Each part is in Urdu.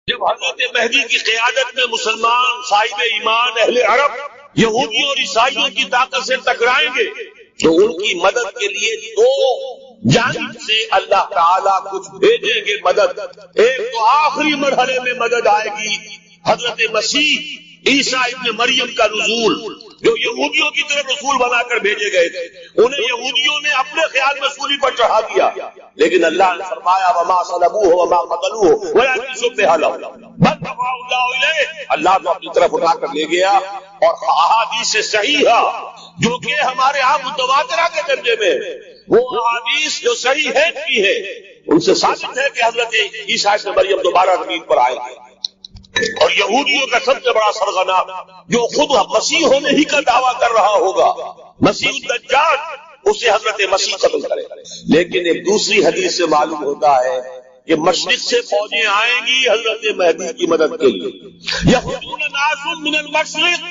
جب حضرت مہدی کی قیادت میں مسلمان صاحب ایمان اہل عرب یہودیوں اور عیسائیوں کی طاقت سے ٹکرائیں گے تو ان کی مدد کے لیے دو جانب سے اللہ تعالیٰ کچھ بھیجیں گے مدد. ایک تو آخری مرحلے میں مدد آئے گی حضرت مسیح عیسیٰ ابن مریم کا نزول، جو یہودیوں کی طرف رسول بنا کر بھیجے گئے تھے. انہیں یہودیوں نے اپنے خیال میں سولی پر چڑھا دیا، لیکن اللہ نے فرمایا وما صلبوہ وما قتلوہ ولکن شبہ لہم بل رفعہ اللہ الیہ. اللہ تو اپنی طرف اٹھا کر لے گیا. اور احادیث صحیحہ جو کہ ہمارے ہاں متواترہ کے درجے میں، وہ احادیث جو صحیح ہے کی ہے، ان سے ثابت ہے کہ حضرت عیسیٰ ابن مریم دوبارہ زمین پر آئے گے. اور یہودیوں کا سب سے بڑا سرغنہ جو خود مسیح ہونے ہی کا دعویٰ کر رہا ہوگا، مسیح الدجال، اسے حضرت مسیح قتل کرے. لیکن ایک دوسری حدیث سے معلوم ہوتا ہے کہ مشرق سے فوجیں آئیں گی حضرت مہدی کی مدد کے لیے. یخرجون ناس من المشرق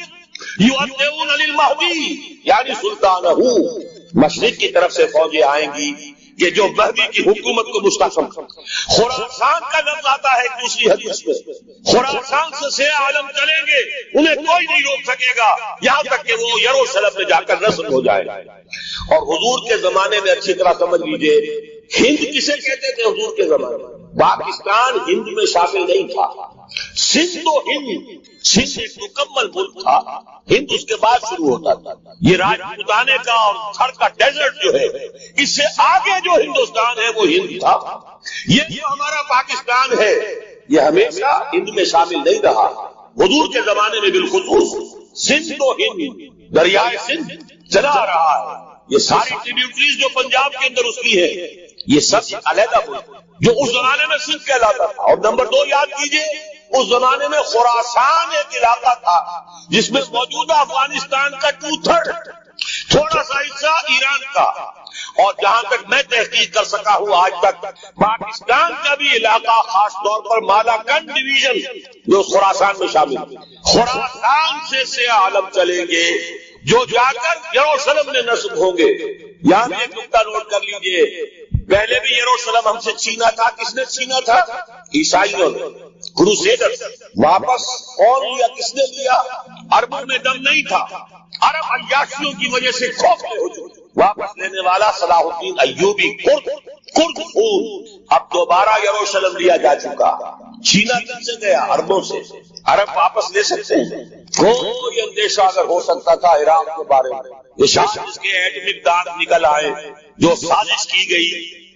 یؤدون للمہدی یعنی سلطانہ. مشرق کی طرف سے فوجیں آئیں گی کہ جو مہدی کی حکومت کو مستحکم. خراسان کا لفظ آتا ہے دوسری حدیث میں. خراسان سے سیاہ عالم چلیں گے، انہیں کوئی نہیں روک سکے گا یہاں تک کہ وہ یروشلم میں جا کر نصب ہو جائے. اور حضور کے زمانے میں اچھی طرح سمجھ لیجئے، ہند کسے کہتے تھے حضور کے زمانے میں؟ پاکستان ہند میں شامل نہیں تھا. سندھ تو ہند، سندھ ایک مکمل ملک تھا، ہند اس کے بعد شروع ہوتا تھا. یہ راجپوتانے کا اور تھر کا ڈیزرٹ جو ہے، اس سے آگے جو ہندوستان ہے وہ ہند تھا. یہ جو ہمارا پاکستان ہے یہ ہمیشہ ہند میں شامل نہیں رہا. حضور کے زمانے میں بالخصوص سندھ تو ہند، دریائے سندھ چلا آ رہا ہے. یہ ساری ٹریبیوٹریز جو پنجاب کے اندر اس کی ہے، یہ سب علیحدہ ملک جو اس زمانے میں سندھ کہلاتا تھا. اور نمبر 2 یاد کیجئے، اس زمانے میں خراسان ایک علاقہ تھا جس میں موجودہ افغانستان کا 2/3، تھوڑا سا حصہ ایران کا، اور جہاں تک میں تحقیق کر سکا ہوں آج تک پاکستان کا بھی علاقہ، خاص طور پر مالاکنڈ ڈویژن جو خراسان میں شامل ہے. خراسان سے سیاہ عالم چلیں گے جو جا کر یروشلم میں نصب ہوں گے. یہاں بھی ایک نقطہ نوٹ کر لیجئے، پہلے بھی یروشلم ہم سے چھینا تھا. کس نے چھینا تھا؟ عیسائیوں نے. کروسیڈر واپس کون لیا؟ کس نے لیا؟ عربوں میں دم نہیں تھا، عرب عیاشیوں کی وجہ سے کھوکھلے ہو چکے. واپس لینے والا صلاح الدین ایوبی، کرد خون. اب دوبارہ یروشلم لیا جا چکا. چھینا کن سے گیا؟ عربوں سے. عرب واپس لے سکتے ہیں؟ کوئی اندیشہ اگر ہو سکتا تھا عراق کے بارے میں، یہ شاید کے ایٹمک دانت نکل آئے جو سازش کی گئی،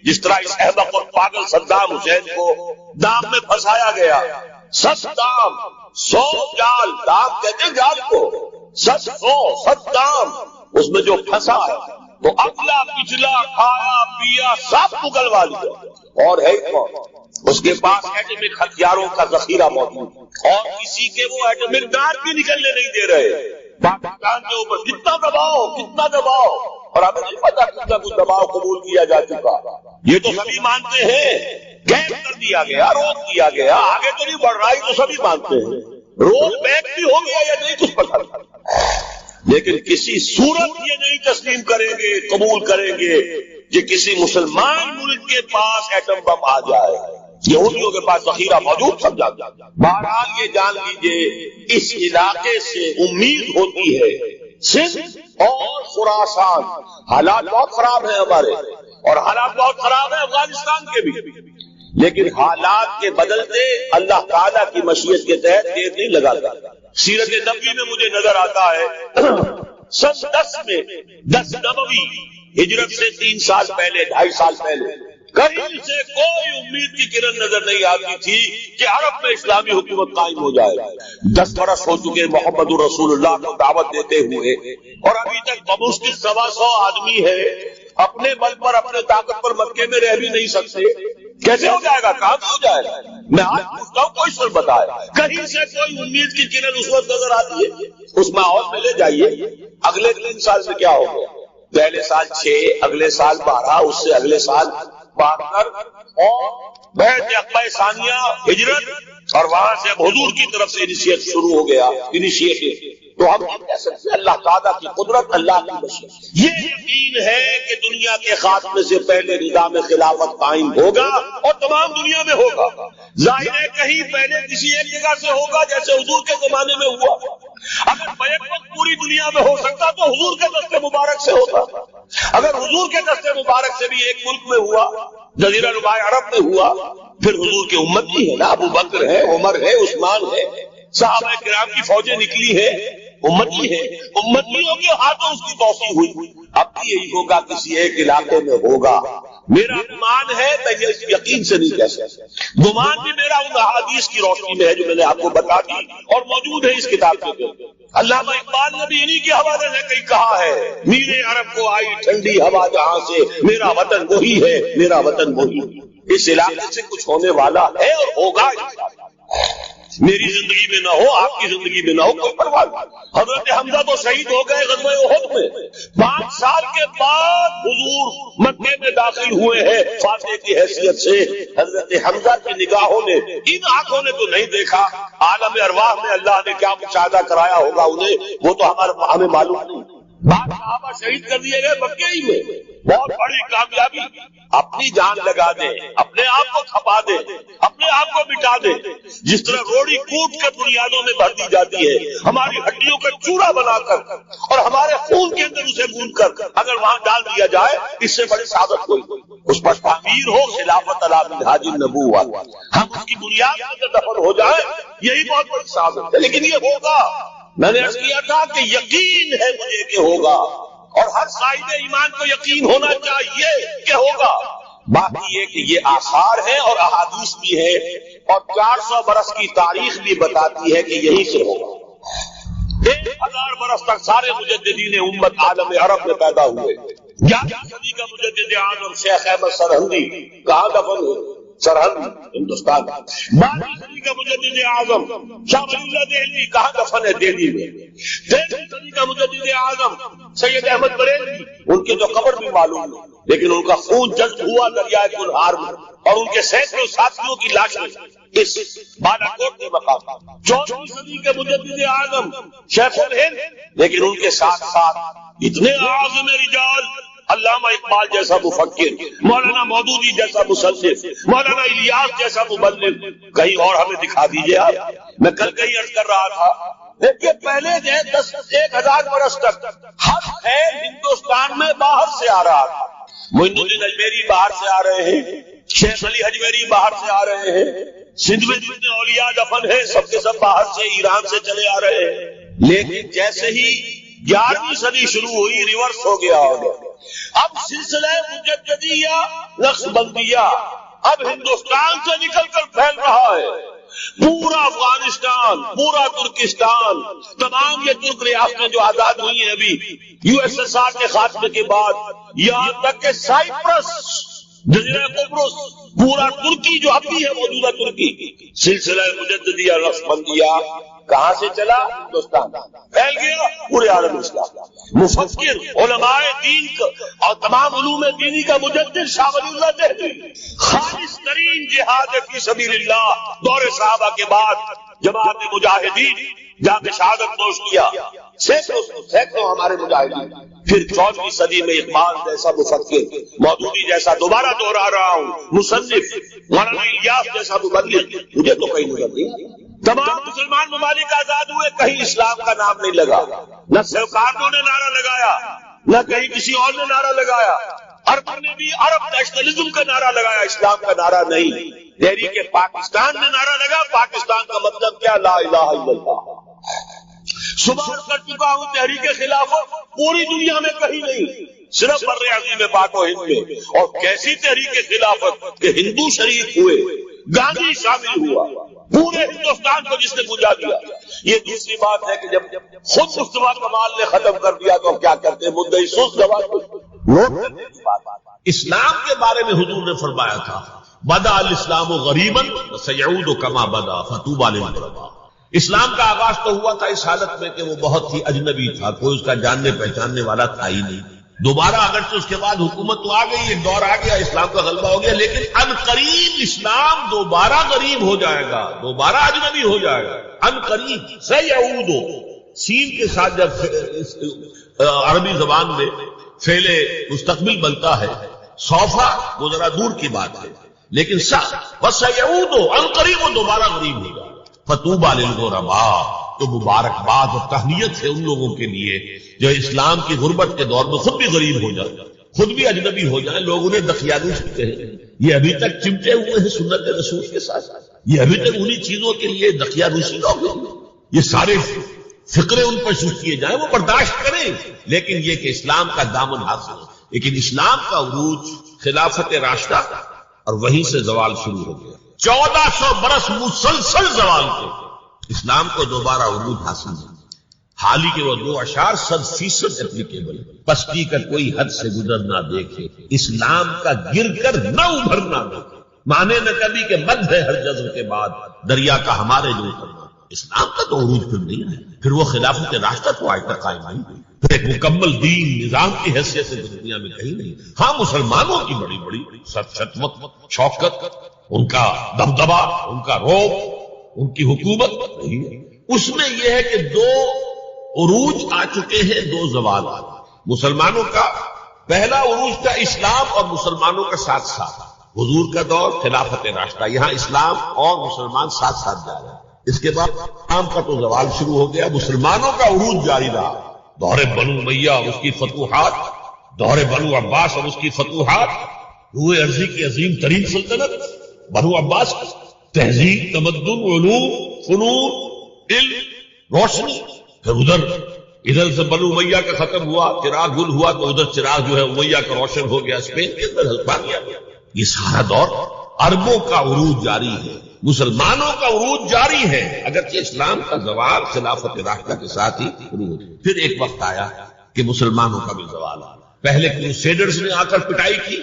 جس طرح اس احمق اور پاگل صدام حسین کو دام میں پھنسایا گیا. 100 دام، 100 جال، دام کہتے ہیں جال کو، 100 دام، اس میں جو پھنسا ہے تو اگلا پچھلا کھایا پیا سب نکلوا لیا. اور ہے کون؟ اس کے پاس ایٹمک ہتھیاروں کا ذخیرہ موجود، اور کسی کے وہ ایٹمک دانت بھی نکلنے نہیں دے رہے. پاکستان کے اوپر کتنا دباؤ، اور ہمیں نہیں پتا کتنا کچھ دباؤ قبول کیا جا چکا. یہ تو سبھی مانتے ہیں، قید کر دیا گیا، روک دیا گیا، آگے تو نہیں بڑھ رہا، تو سبھی مانتے ہیں. رول بیک بھی ہو گیا یا نہیں کچھ پتا نہیں، لیکن کسی صورت یہ نہیں تسلیم کریں گے، قبول کریں گے کہ کسی مسلمان ملک کے پاس ایٹم بم آ جائے. یہودیوں کے پاس ذخیرہ موجود سب جاتا. بہرحال یہ جان لیجئے اس علاقے سے امید ہوتی ہے. سندھ اور خراسان حالات بہت خراب ہیں ہمارے، اور حالات بہت خراب ہیں افغانستان کے بھی، لیکن حالات کے بدلتے اللہ تعالیٰ کی مشیت کے تحت دیر نہیں لگاتا. سیرت نبوی میں مجھے نظر آتا ہے سن 10 میں 10 نبوی ہجرت سے 3 سال پہلے، 2.5 سال پہلے، کہیں سے کوئی امید کی کرن نظر نہیں آتی تھی کہ عرب میں اسلامی حکومت قائم ہو جائے. 10 برس ہو چکے محمد رسول اللہ کو دعوت دیتے ہوئے، اور ابھی تک بمشکل 125 آدمی ہے. اپنے بل پر، اپنے طاقت پر مکے میں رہ بھی نہیں سکتے. کیسے ہو جائے گا؟ کہاں ہو جائے گا؟ میں آج پوچھتا ہوں، کوئی سر بتائے کہیں سے کوئی امید کی کرن اس وقت نظر آتی ہے؟ اس ماحول میں لے جائیے. اگلے 3 سال سے کیا ہو گیا؟ پہلے سال 6، اگلے سال 12، اس سے اگلے سال 72، اور بیعت عقبہ ثانیہ، ہجرت، اور وہاں سے اب حضور کی طرف سے انیشیٹ شروع ہو گیا. تو ہم یہ کہہ سکتے ہیں اللہ تعالیٰ کی قدرت، اللہ کی مشیت۔ یہ یقین ہے کہ دنیا کے خاتمے سے پہلے نظام خلافت قائم ہوگا اور تمام دنیا میں ہوگا۔ ظاہر ہے کہیں پہلے کسی ایک جگہ سے ہوگا، جیسے حضور کے زمانے میں ہوا۔ اگر بیک وقت پوری دنیا میں ہو سکتا تو حضور کے دست مبارک سے ہوتا۔ اگر حضور کے دست مبارک سے بھی ایک ملک میں ہوا، جزیرہ نما عرب میں ہوا، پھر حضور کی امتی ہے نا، ابو بکر ہے، عمر ہے، عثمان ہے، صحابہ کرام کی فوجیں نکلی ہے، امتی ہے، امتیوں کے ہاتھوں اس کی توسیع ہوئی۔ اب بھی یہی ہوگا، کسی ایک علاقے میں ہوگا۔ میرا گمان ہے، میں یہ یقین سے نہیں کہہ سکتا، گمان بھی میرا ان احادیث کی روشنی میں ہے جو میں نے آپ کو بتا دی اور موجود ہے اس کتاب کے اندر۔ علامہ اقبال نے بھی انہی کے حوالے سے کئی کہا ہے، میرے عرب کو آئی ٹھنڈی ہوا جہاں سے، میرا وطن وہی ہے، میرا وطن وہی۔ اس علاقے سے کچھ ہونے والا ہے اور ہوگا انشاءاللہ۔ میری زندگی میں نہ ہو، آپ کی زندگی میں نہ ہو، کوئی پرواہ نہیں۔ حضرت حمزہ تو شہید ہو گئے غزوہ احد میں، 5 سال کے بعد حضور مکے میں داخل ہوئے ہیں فاتح کی حیثیت سے۔ حضرت حمزہ کی نگاہوں نے، ان آنکھوں نے تو نہیں دیکھا، عالم ارواح میں اللہ نے کیا مشاہدہ کرایا ہوگا انہیں، وہ تو ہمیں معلوم نہیں۔ بعض صحابہ شہید کر دیے گئے مکے ہی میں، بہت بڑی کامیابی۔ اپنی جان لگا دیں، اپنے آپ کو کھپا دیں، اپنے آپ کو مٹا دیں، جس طرح روڑی کوٹ کر بنیادوں میں بھر دی جاتی ہے، ہماری ہڈیوں کا چورا بنا کر اور ہمارے خون کے اندر اسے گون کر اگر وہاں ڈال دیا جائے، اس سے بڑی سعادت کوئی، اس پر تعمیر ہو خلافت علی منہاج النبوۃ، ہم اس کی بنیاد میں دفن ہو جائے، یہی بہت بڑی سعادت ہے۔ لیکن یہ ہوگا، میں نے عرض کیا تھا کہ یقین ہے مجھے کہ ہوگا، اور ہر صاحب ایمان کو یقین ہونا چاہیے کہ ہوگا۔ باقی یہ کہ یہ آثار ہیں اور احادیث بھی ہے، اور 400 برس کی تاریخ بھی بتاتی ہے کہ یہی سے ہوگا۔ 1000 برس تک سارے مجددین امت عالم عرب میں پیدا ہوئے۔ 11ویں صدی کا مجدد اعظم شیخ احمد سرہندی کہاں دفن ہوئے؟ سرہند، ہندوستان۔ 12ویں صدی کا مجدد اعظم شاہ ولی اللہ دہلوی کہاں دفن ہے؟ دہلی میں۔ 13ویں صدی کا مجدد اعظم سید احمد بریلوی، ان کی تو قبر بھی معلوم نہیں، لیکن ان کا خون جذب ہوا دریائے کنہار میں، اور ان کے سینکڑوں ساتھیوں کی لاشیں اس بالاکوٹ کے مقام۔ 14ویں صدی کے مجدد اعظم شیخ الہند، لیکن ان کے ساتھ ساتھ اتنے اعظم رجال، علامہ اقبال جیسا مفکر، مولانا مودودی جیسا مصنف، مولانا الیاس جیسا مبلغ، کہیں اور ہمیں دکھا دیجئے آپ۔ میں کل کہیں عرض کر رہا تھا، دیکھیے پہلے جو 1000 برس تک ہر خیر ہندوستان میں باہر سے آ رہا تھا۔ معین الدین اجمیری باہر سے آ رہے ہیں، شیخ علی حجویری باہر سے آ رہے ہیں، سندھ میں جتنے اولیاء دفن ہیں سب کے سب باہر سے، ایران سے چلے آ رہے ہیں۔ لیکن جیسے ہی 11ویں صدی شروع ہوئی، ریورس ہو گیا ہوگا۔ اب سلسلہ مجددیہ نقشبندیہ اب ہندوستان سے نکل کر پھیل رہا ہے، پورا افغانستان، پورا ترکستان، تمام یہ ترک ریاستیں جو آزاد ہوئی ہیں ابھی یو ایس ایس آر کے خاتمے کے بعد، یہاں تک کہ سائپرس، جزیرہ قبرص، پورا ترکی جو اب بھی ہے موجودہ ترکی، سلسلہ مجددیہ نقشبندیہ کہاں سے چلا؟ ہندوستان پھیل گیا پورے عالم اسلام۔ مفکر، علماء دین اور تمام علوم دینی کا مجدد شاہ ولی اللہ دہلوی، خالص ترین جہاد فی سبیل اللہ دور صحابہ کے بعد جماعت مجاہدین جا کے شہادت نوش کیا، سینکڑوں ہمارے مجاہدین۔ پھر 14ویں صدی میں اقبال جیسا مفکر، مودودی جیسا، دوبارہ دوہرا رہا ہوں، مصنف، مولانا الیاس جیسا مبلغ، مجھے تو کہیں نظر نہیں۔ تمام مسلمان ممالک آزاد ہوئے، کہیں اسلام کا نام نہیں لگا، نہ سرکاروں نے نعرہ لگایا، نہ کہیں کسی اور نے نعرہ لگایا۔ عرب نے بھی عرب نیشنلزم کا نعرہ لگایا، اسلام کا نعرہ نہیں۔ تحریک پاکستان نے نعرہ لگا، پاکستان کا مطلب کیا؟ لا الہ الا اللہ۔ صبح کر چکا ہوں، تحریک خلافت پوری دنیا میں کہیں نہیں، صرف بر اعظم پاک و ہند میں۔ اور کیسی تحریک خلافت کہ ہندو شریک ہوئے، گاندھی شامل ہوا، پورے ہندوستان کو جس نے بجھا دیا۔ یہ دوسری بات ہے کہ جب خود مصطفیٰ کمال نے ختم کر دیا تو کیا کرتے ہیں؟ مدعی سوز جواب نوٹ کرنے کی بات۔ اسلام کے بارے میں حضور نے فرمایا تھا، بدا الاسلام غریبا وسیعود کما بدا فطوبی للغرباء۔ اسلام کا آغاز تو ہوا تھا اس حالت میں کہ وہ بہت ہی اجنبی تھا، کوئی اس کا جاننے پہچاننے والا تھا ہی نہیں۔ دوبارہ اگرچہ اس کے بعد حکومت تو آ گئی، ایک دور آ گیا، اسلام کا غلبہ ہو گیا، لیکن ان قریب اسلام دوبارہ غریب ہو جائے گا، دوبارہ اجنبی ہو جائے گا، ان قریب سیعود سین کے ساتھ جب عربی زبان میں فعل مستقبل بنتا ہے، سوفا وہ ذرا دور کی بات ہے، لیکن وسیعود عنقریب وہ دوبارہ غریب ہوگا۔ فطوبی للغرباء، تو مبارکباد اور تہنیت ہے ان لوگوں کے لیے جو اسلام کی غربت کے دور میں خود بھی غریب ہو جائیں، خود بھی اجنبی ہو جائیں۔ لوگ انہیں دقیانوس کہتے ہیں، یہ ابھی تک چمٹے ہوئے ہیں سنت رسول کے ساتھ، یہ ابھی تک انہی چیزوں کے لیے دقیانوسی لوگ ہیں۔ یہ سارے فقرے ان پر شروع کیے جائیں، وہ برداشت کریں، لیکن یہ کہ اسلام کا دامن حاصل ہو۔ لیکن اسلام کا عروج خلافت راشدہ اور وہیں سے زوال شروع ہو گیا۔ 1400 برس مسلسل زوال کے اسلام کو دوبارہ عروج حاصل ہے، حال ہی کے وہ 2.7% اپلیکیبل ہے۔ پستی کا کوئی حد سے گزر نہ دیکھے، اسلام کا گر کر نہ ابھرنا دیکھے، مانے نہ کبھی کہ مد ہے ہر جذب کے بعد دریا کا ہمارے جو اترنا۔ اسلام کا تو عروج پھر نہیں ہے، پھر وہ خلافت راشدہ تو آج تک قائم نہیں ہوئی، پھر ایک مکمل دین نظام کی حیثیت سے دنیا میں کہیں نہیں۔ ہاں مسلمانوں کی بڑی بڑی شتمت، شوکت، ان کا دبدبا، ان کا روب، ان کی حکومت نہیں ہے۔ اس میں یہ ہے کہ 2 عروج آ چکے ہیں، 2 زوال آ چکے۔ مسلمانوں کا پہلا عروج تھا اسلام اور مسلمانوں کا ساتھ ساتھ، حضور کا دور خلافت راشدہ، یہاں اسلام اور مسلمان ساتھ ساتھ جا رہے ہیں۔ اس کے بعد اسلام کا تو زوال شروع ہو گیا، مسلمانوں کا عروج جاری رہا۔ دور بنو امیہ اور اس کی فتوحات، دور بنو عباس اور اس کی فتوحات، روئے ارضی کی عظیم ترین سلطنت بنو عباس، تہذیب، تمدن، علوم، فنون، علم، روشنی۔ پھر ادھر سے بنو امیہ کا ختم ہوا، چراغ گل ہوا، تو ادھر چراغ جو ہے امیہ کا روشن ہو گیا، اسپین کے اندر ہسپانیہ میں۔ یہ سارا دور عربوں کا عروج جاری ہے، مسلمانوں کا عروج جاری ہے، اگرچہ اسلام کا زوال خلافت راشدہ کے ساتھ ہی شروع ہو۔ پھر ایک وقت آیا کہ مسلمانوں کا بھی زوال آیا۔ پہلے کروسیڈرز نے آ کر پٹائی کی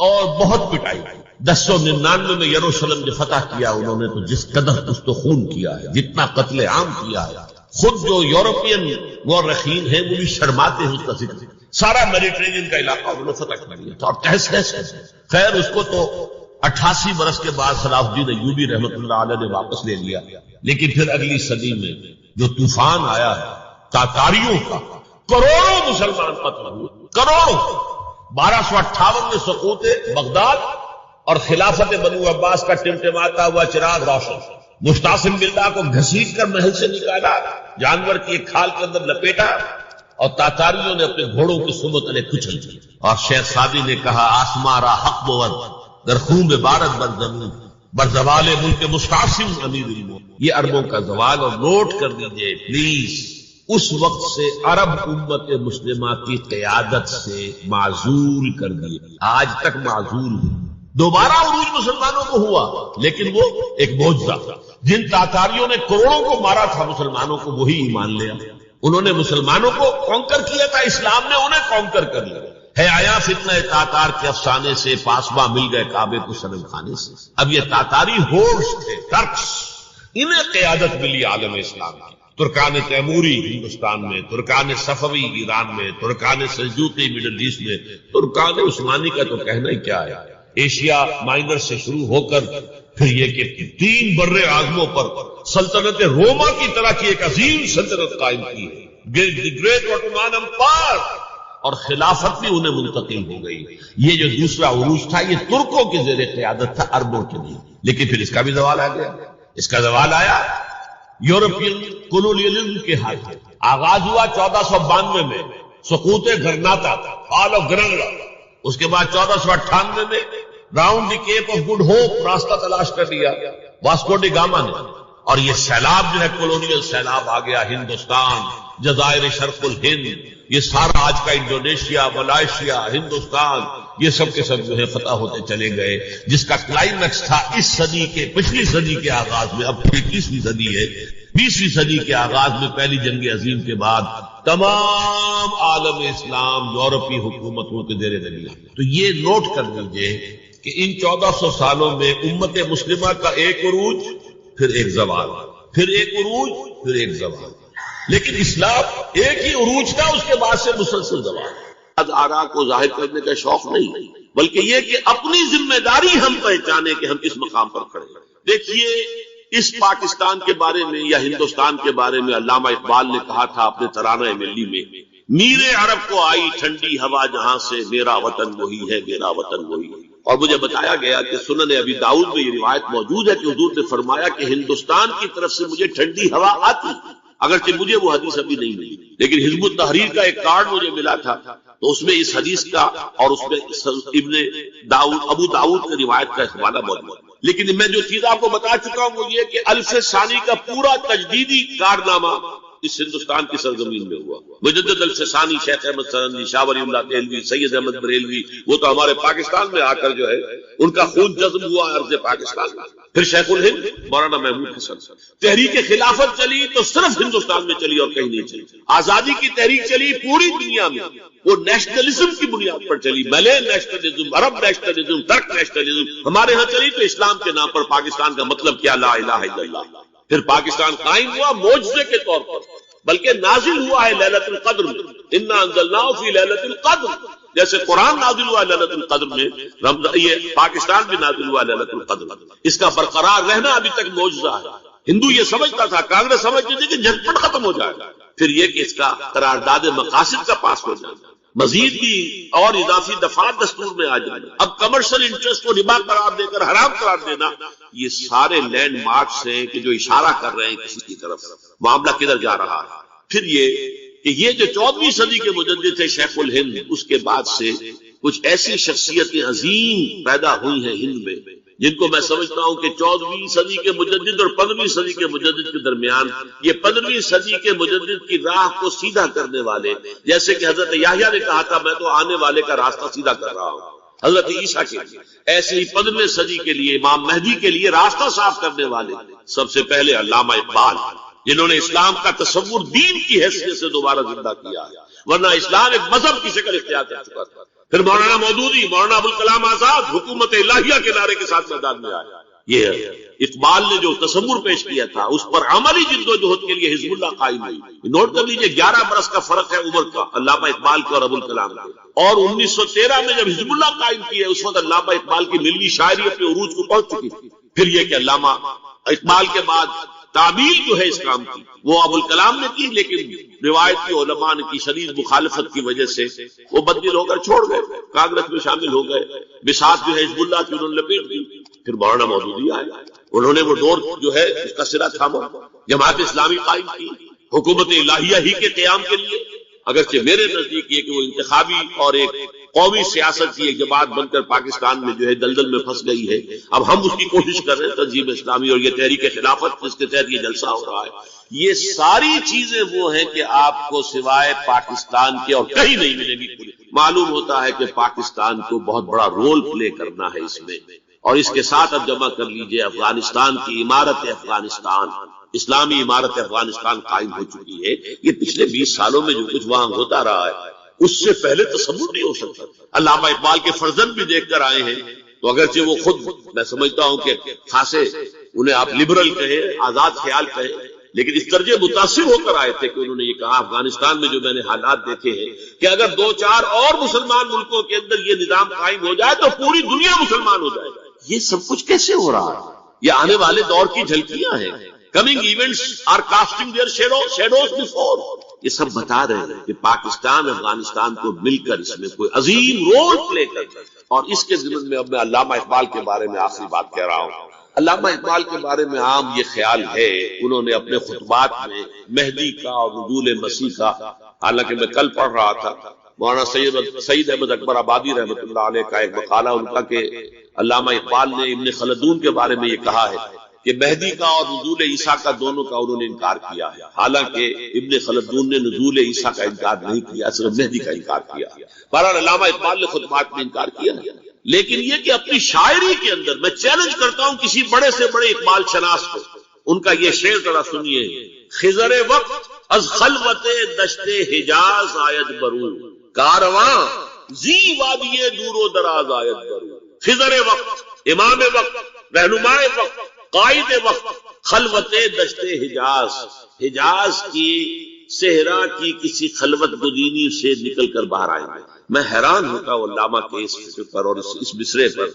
اور بہت پٹائی کی۔ 1099 میں یروشلم جو فتح کیا انہوں نے، تو جس قدر کچھ تو خون کیا ہے، جتنا قتل عام کیا ہے، خود جو یورپین مورخین ہیں وہ بھی شرماتے ہیں اس کا ذکر۔ سارا میڈیٹرینین کا علاقہ انہوں نے فتح کر لیا تھا اور تہس نہس ہے۔ خیر اس کو تو 88 برس کے بعد صلاح الدین ایوبی رحمۃ اللہ علیہ نے واپس لے لیا، لیکن پھر اگلی صدی میں جو طوفان آیا ہے تاتاریوں کا، کروڑوں مسلمان قتل ہوئے، کروڑوں۔ 1258 میں سقوط بغداد اور خلافت بنو عباس کا ٹمٹماتا ہوا چراغ روشن۔ مستعصم باللہ کو گھسیٹ کر محل سے نکالا، جانور کی ایک کھال کے اندر لپیٹا، اور تاتاریوں نے اپنے گھوڑوں کی سمت علیہ کچل دی۔ اور شیخ سعدی نے کہا آسمارا حق بود در خون بارت بر زمین بر زوال ملک مستعصم امیر المومنین۔ یہ عربوں کا زوال، اور نوٹ کر دیجئے پلیز، اس وقت سے عرب امت مسلمہ کی قیادت سے معزول کر دیے، آج تک معزول ہے۔ دوبارہ عروج مسلمانوں کو ہوا، لیکن وہ ایک معجزہ تھا۔ جن تاتاریوں نے کروڑوں کو مارا تھا مسلمانوں کو، وہی ایمان لیا۔ انہوں نے مسلمانوں کو کانکر کیا تھا، اسلام نے انہیں کانکر کر لیا۔ ہے آیا فتنہ تاتار کے افسانے سے، پاسباں مل گئے کعبے کو صنم خانے سے۔ اب یہ تاتاری ہورس تھے، ٹرکس، انہیں قیادت ملی عالم اسلام کی۔ ترکان تیموری ہندوستان میں، ترکان صفوی ایران میں، ترکان سلجوقی مڈل ایسٹ میں، ترکان عثمانی کا تو کہنا ہی کیا ہے۔ ایشیا مائنر سے شروع ہو کر پھر یہ کہ 3 بر اعظموں پر سلطنت روما کی طرح کی ایک عظیم سلطنت قائم کی ہے، دی گریٹ آٹومان امپائر، اور خلافت بھی انہیں منتقل ہو گئی۔ یہ جو دوسرا عروج تھا یہ ترکوں کے زیر قیادت تھا، عربوں کے نہیں۔ لیکن پھر اس کا بھی زوال آ گیا۔ اس کا زوال آیا یورپین کولونیلزم کے ہاتھ میں۔ آغاز ہوا 1492 میں، سقوط گرناطہ، فال آف گرناطہ۔ اس کے بعد 1498 میں round the Cape of Good Hope, راستہ تلاش کر لیا واسکو ڈی گاما نے، اور یہ سیلاب جو ہے کولونیل سیلاب آ گیا۔ ہندوستان، جزائر شرق الہند، یہ سارا آج کا انڈونیشیا، ملائیشیا، ہندوستان، یہ سب کے سب جو ہے فتح ہوتے چلے گئے، جس کا کلائمیکس تھا اس صدی کے، پچھلی صدی کے آغاز میں۔ اب 21ویں صدی ہے، 20ویں صدی کے آغاز میں پہلی جنگ عظیم کے بعد تمام عالم اسلام یورپی حکومتوں کے زیر نگرانی۔ تو یہ نوٹ کر لیجئے کہ ان 1400 سالوں میں امت مسلمہ کا ایک عروج، پھر ایک زوال، پھر ایک عروج، پھر ایک زوال۔ لیکن اسلام ایک ہی عروج تھا، اس کے بعد سے مسلسل زوال۔ آراء کو ظاہر کرنے کا شوق نہیں، بلکہ یہ کہ اپنی ذمہ داری ہم پہچانے کہ ہم کس مقام پر کھڑے ہیں۔ دیکھیے اس پاکستان کے بارے میں یا ہندوستان کے بارے میں علامہ اقبال نے کہا تھا اپنے ترانہ ملی میں، میر عرب کو آئی ٹھنڈی ہوا جہاں سے، میرا وطن وہی ہے، میرا وطن وہی ہے۔ اور مجھے بتایا گیا کہ سنن ابی داؤد میں یہ روایت موجود ہے کہ حضور نے فرمایا کہ ہندوستان کی طرف سے مجھے ٹھنڈی ہوا آتی، اگرچہ مجھے وہ حدیث ابھی نہیں ملی، لیکن حزب التحریر کا ایک کارڈ مجھے ملا تھا، تو اس میں اس حدیث کا اور اس میں ابو داؤد کی روایت کا حوالہ موجود ہے۔ لیکن میں جو چیز آپ کو بتا چکا ہوں وہ یہ کہ الف ثانی کا پورا تجدیدی کارنامہ اس ہندوستان کی سرزمین میں ہوا۔ مجدد الف ثانی شیخ احمد سرندی، شاہ ولی اللہ دہلوی، سید احمد بریلوی، وہ تو ہمارے پاکستان میں آ کر جو ہے ان کا خون جذب ہوا ارض پاکستان میں۔ پھر شیخ الہند مولانا محمود حسن، تحریک خلافت چلی تو صرف ہندوستان میں چلی اور کہیں نہیں چلی۔ آزادی کی تحریک چلی پوری دنیا میں، وہ نیشنلزم کی بنیاد پر چلی، ملے نیشنلزم، عرب نیشنلزم، ترک نیشنلزم۔ ہمارے ہاں چلی تو اسلام کے نام پر پاکستان کا مطلب کیا، لا الہ الا اللہ۔ پھر پاکستان قائم ہوا معجزے کے طور پر، بلکہ نازل ہوا ہے لیلۃ القدر میں، انا انزلناہ فی لیلۃ القدر، جیسے قرآن نازل ہوا لیلۃ القدر میں، یہ پاکستان بھی نازل ہوا لیلۃ القدر۔ اس کا برقرار رہنا ابھی تک معجزہ ہے۔ ہندو یہ سمجھتا تھا، کانگریس سمجھتی تھی کہ جھٹپٹ ختم ہو جائے گا، پھر یہ کہ اس کا قرارداد مقاصد کا پاس ہو جائے گا، مزید بھی اور اضافی دفعات دستور میں آ جائے۔ اب کمرشل انٹرسٹ کو ربا قرار دے کر حرام قرار دینا، یہ سارے لینڈ مارکس ہیں کہ جو اشارہ کر رہے ہیں کسی کی طرف، معاملہ کدھر جا رہا ہے۔ پھر یہ کہ یہ جو 14ویں صدی کے مجدد تھے شیخ الہند، اس کے بعد سے کچھ ایسی شخصیتیں عظیم پیدا ہوئی ہیں ہند میں، جن کو میں سمجھتا ہوں کہ 14ویں صدی کے مجدد اور 15ویں صدی کے مجدد کے درمیان، یہ 15ویں صدی کے مجدد کی راہ کو سیدھا کرنے والے، جیسے کہ حضرت یحییٰ نے کہا تھا میں تو آنے والے کا راستہ سیدھا کر رہا ہوں، حضرت عیسیٰ کے لیے، ایسے ہی 15ویں صدی کے لیے امام مہدی کے لیے راستہ صاف کرنے والے سب سے پہلے علامہ اقبال، جنہوں نے اسلام کا تصور دین کی حیثیت سے دوبارہ زندہ کیا ہے، ورنہ اسلام ایک مذہب کی شکل اختیار کر چکا تھا۔ پھر مولانا مودودی، مولانا ابوالکلام آزاد حکومت الہیہ کے نعرے کے ساتھ میدان میں آئے۔ یہ اقبال نے جو تصور پیش کیا تھا اس پر عملی جد و جہد کے لیے حزب اللہ قائم ہوئی۔ نوٹ کر لیجیے 11 برس کا فرق ہے عمر کا علامہ اقبال کے اور ابوالکلام کے، اور 1913 میں جب حزب اللہ قائم کیا اس وقت علامہ اقبال کی ملوی شاعری اپنے عروج کو پہنچ چکی تھی۔ پھر یہ کہ علامہ اقبال کے بعد تعبیر جو ہے اس کام کی وہ ابوالکلام نے کی، لیکن روایتی علماء کی شدید مخالفت کی وجہ سے وہ بدل ہو کر چھوڑ گئے، کانگریس میں شامل ہو گئے، بساط جو ہے حزب اللہ کی انہوں نے لپیٹ دی۔ پھر مولانا مودودی آئے، انہوں نے وہ ڈور جو ہے اس کا سرا تھاما، جماعت اسلامی قائم کی حکومت الہیہ ہی کے قیام کے لیے، اگرچہ میرے نزدیک یہ کہ وہ انتخابی اور ایک قومی سیاست کی ایک جماعت بن کر پاکستان میں جو ہے دلدل میں پھنس گئی ہے۔ اب ہم اس کی کوشش کر رہے ہیں، تنظیم اسلامی اور یہ تحریک خلافت جس کے تحت یہ جلسہ ہو رہا ہے، یہ ساری چیزیں وہ ہیں کہ آپ کو سوائے پاکستان کے اور کہیں نہیں ملیں گی۔ معلوم ہوتا ہے کہ پاکستان کو بہت بڑا رول پلے کرنا ہے اس میں، اور اس کے ساتھ اب جمع کر لیجئے افغانستان کی عمارت افغانستان، اسلامی عمارت افغانستان قائم ہو چکی ہے۔ یہ پچھلے 20 سالوں میں جو کچھ وہاں ہوتا رہا ہے اس سے پہلے تصور نہیں ہو سکتا۔ علامہ اقبال کے فرزند بھی دیکھ کر آئے ہیں، تو اگرچہ وہ خود میں سمجھتا ہوں کہ خاصے انہیں آپ لبرل کہیں، آزاد خیال کہیں، لیکن اس درجے متاثر ہو کر آئے تھے کہ انہوں نے یہ کہا افغانستان میں جو میں نے حالات دیکھے ہیں کہ اگر 2-4 اور مسلمان ملکوں کے اندر یہ نظام قائم ہو جائے تو پوری دنیا مسلمان ہو جائے گا۔ یہ سب کچھ کیسے ہو رہا ہے؟ یہ آنے والے دور کی جھلکیاں ہیں۔ Coming events are casting their shadows before. یہ سب بتا رہے ہیں کہ پاکستان افغانستان کو مل کر اس میں کوئی عظیم رول پلے کرتا ہے۔ اور اس کے ضمن میں اب میں علامہ اقبال کے بارے میں آخری بات کہہ رہا ہوں۔ علامہ اقبال کے بارے میں عام یہ خیال ہے، انہوں نے اپنے خطبات میں مہدی کا اور نزول مسیح کا، حالانکہ میں کل پڑھ رہا تھا مولانا سید احمد اکبر آبادی رحمۃ اللہ علیہ کا ایک مقالہ ان کا کہ علامہ اقبال نے ابن خلدون کے بارے میں یہ کہا ہے کہ مہدی کا اور نزول عیسیٰ کا دونوں کا انہوں نے انکار کیا ہے، حالانکہ ابن خلدون نے نزول عیسیٰ کا انکار نہیں کیا، صرف مہدی کا انکار کیا۔ بہرحال علامہ اقبال نے خطبات میں انکار کیا ہے، لیکن یہ کہ اپنی شاعری کے اندر میں چیلنج کرتا ہوں کسی بڑے سے بڑے اقبال شناس کو، ان کا یہ شعر ذرا سنیے۔ خضر وقت از خلوت دشت حجاز آید برو، کارواں زی وادی دور و دراز آید برو۔ خضر وقت، امام وقت، رہنمائے وقت، قائد وقت، خلوت دشت حجاز، حجاز کی صحرا کی کسی خلوت گزینی سے نکل کر باہر آئے ہیں۔ میں حیران ہوتا ہوں علامہ کے اس فکر پر اور اس مصرے پر،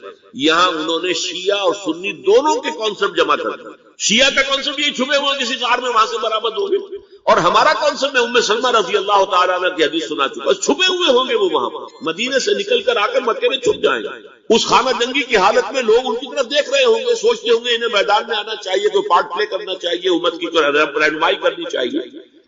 یہاں انہوں نے شیعہ اور سنی دونوں کے کانسیپٹ جمع کر دیا۔ شیعہ کا کانسیپٹ یہ چھپے ہوئے کسی غار میں وہاں سے برآمد ہوں گے، اور ہمارا کانسیپٹ میں ام سلمہ رضی اللہ تعالیٰ عنہ کی حدیث سنا چکا، چھپے ہوئے ہوں گے وہ وہاں مدینے سے نکل کر آ کر مکے میں چھپ جائیں گے۔ اس خانہ جنگی کی حالت میں لوگ ان کی طرف دیکھ رہے ہوں گے، سوچتے ہوں گے انہیں میدان میں آنا چاہیے، کوئی پارٹ پلے کرنا چاہیے، امت کی رہنمائی کرنی چاہیے،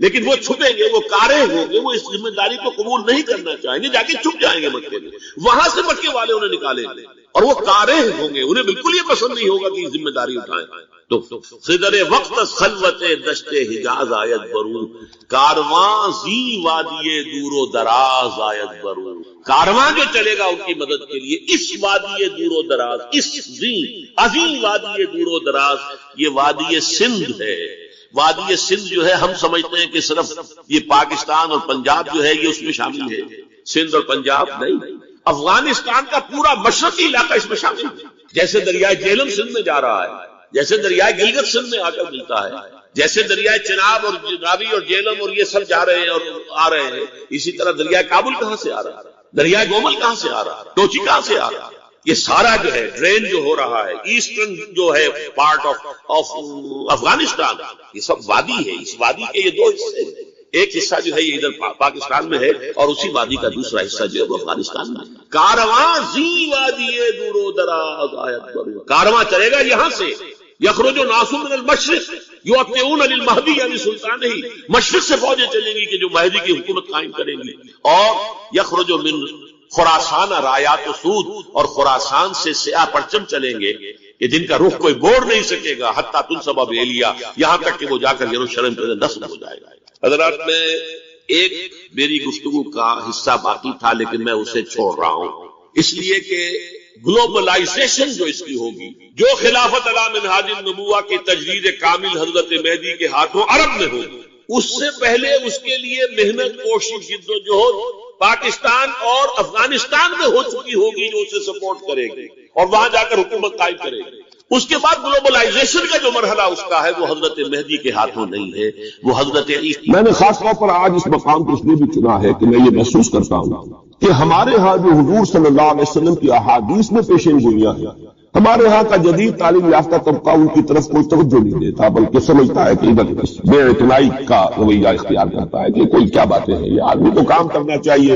لیکن وہ چھپیں گے، وہ کارے ہوں گے، وہ اس ذمہ داری کو قبول نہیں کرنا چاہیں گے، جا کے چھپ جائیں گے مکے میں، وہاں سے مکے والے انہیں نکالیں گے، اور وہ کارے ہوں گے، انہیں بالکل یہ پسند نہیں ہوگا کہ یہ ذمہ داری اٹھائیں۔ تو خضر وقت خلوت دشت حجاز آیت برون، کارواں زی وادی دور و دراز آیت برون، کارواں جو چلے گا ان کی مدد کے لیے اس وادی دور و دراز، اس عظیم وادی دور و دراز، یہ وادی سندھ ہے۔ وادی سندھ جو ہے ہم سمجھتے ہیں کہ صرف یہ پاکستان اور پنجاب جو ہے یہ اس میں شامل ہے، سندھ اور پنجاب نہیں، افغانستان کا پورا مشرقی علاقہ اس میں شامل ہے۔ جیسے دریائے جہلم سندھ میں جا رہا ہے، جیسے دریائے گلگت سندھ میں آ کر ملتا ہے، جیسے دریائے چناب اور راوی اور جہلم اور یہ سب جا رہے ہیں اور آ رہے ہیں، اسی طرح دریائے کابل کہاں سے آ رہا ہے، دریائے گومل کہاں سے آ رہا ہے، ٹوچی کہاں سے آ رہا ہے، یہ سارا جو ہے ڈرین جو ہو رہا ہے ایسٹرن جو ہے پارٹ آف افغانستان، یہ سب وادی ہے۔ اس وادی کے یہ دو حصے ہیں، ایک حصہ جو ہے یہ ادھر پاکستان میں ہے اور اسی وادی کا دوسرا حصہ جو ہے وہ افغانستان میں۔ کارواں زی وادی دور و دراز آیت برون، کارواں چلے گا یہاں سے، یخرج ناس من المشرق یؤتون للمہدی یعنی سلطان ہی، مشرق سے فوجیں چلیں گی کہ جو مہدی کی حکومت قائم کریں گی، اور یخرج من خراسان رایات و سود، اور خراسان سے سیاہ پرچم چلیں گے کہ جن کا رخ کوئی موڑ نہیں سکے گا، حتیٰ تنصب بیلیا، یہاں تک کہ وہ جا کر یروشلم کے اندر نصب ہو جائے گا۔ حضرات میں ایک میری گفتگو کا حصہ باقی تھا لیکن میں اسے چھوڑ رہا ہوں، اس لیے کہ گلوبلائزیشن جو اس کی ہوگی، جو خلافت علی منہاج النبوہ کی تجدید کامل حضرت مہدی کے ہاتھوں عرب میں ہوگی، اس سے پہلے اس کے لیے محنت، کوشش، جد و جہد پاکستان اور افغانستان میں ہو چکی ہوگی جو اسے سپورٹ کرے گی اور وہاں جا کر حکومت قائم کرے گی۔ اس کے بعد گلوبلائزیشن کا جو مرحلہ اس کا ہے وہ حضرت مہدی کے ہاتھوں نہیں ہے، وہ حضرت عیسی۔ میں نے خاص طور پر آج اس مقام کو اس لیے بھی چنا ہے کہ میں یہ محسوس کرتا ہوں کہ ہمارے ہاں جو حضور صلی اللہ علیہ وسلم کی احادیث میں پیشین گوئیاں ہیں، ہمارے ہاں کا جدید تعلیم یافتہ طبقہ ان کی طرف کوئی توجہ نہیں دیتا، بلکہ سمجھتا ہے کہ ادھر بے اعتنائی کا رویہ اختیار کرتا ہے کہ کوئی کیا باتیں ہیں، یہ آدمی کو کام کرنا چاہیے،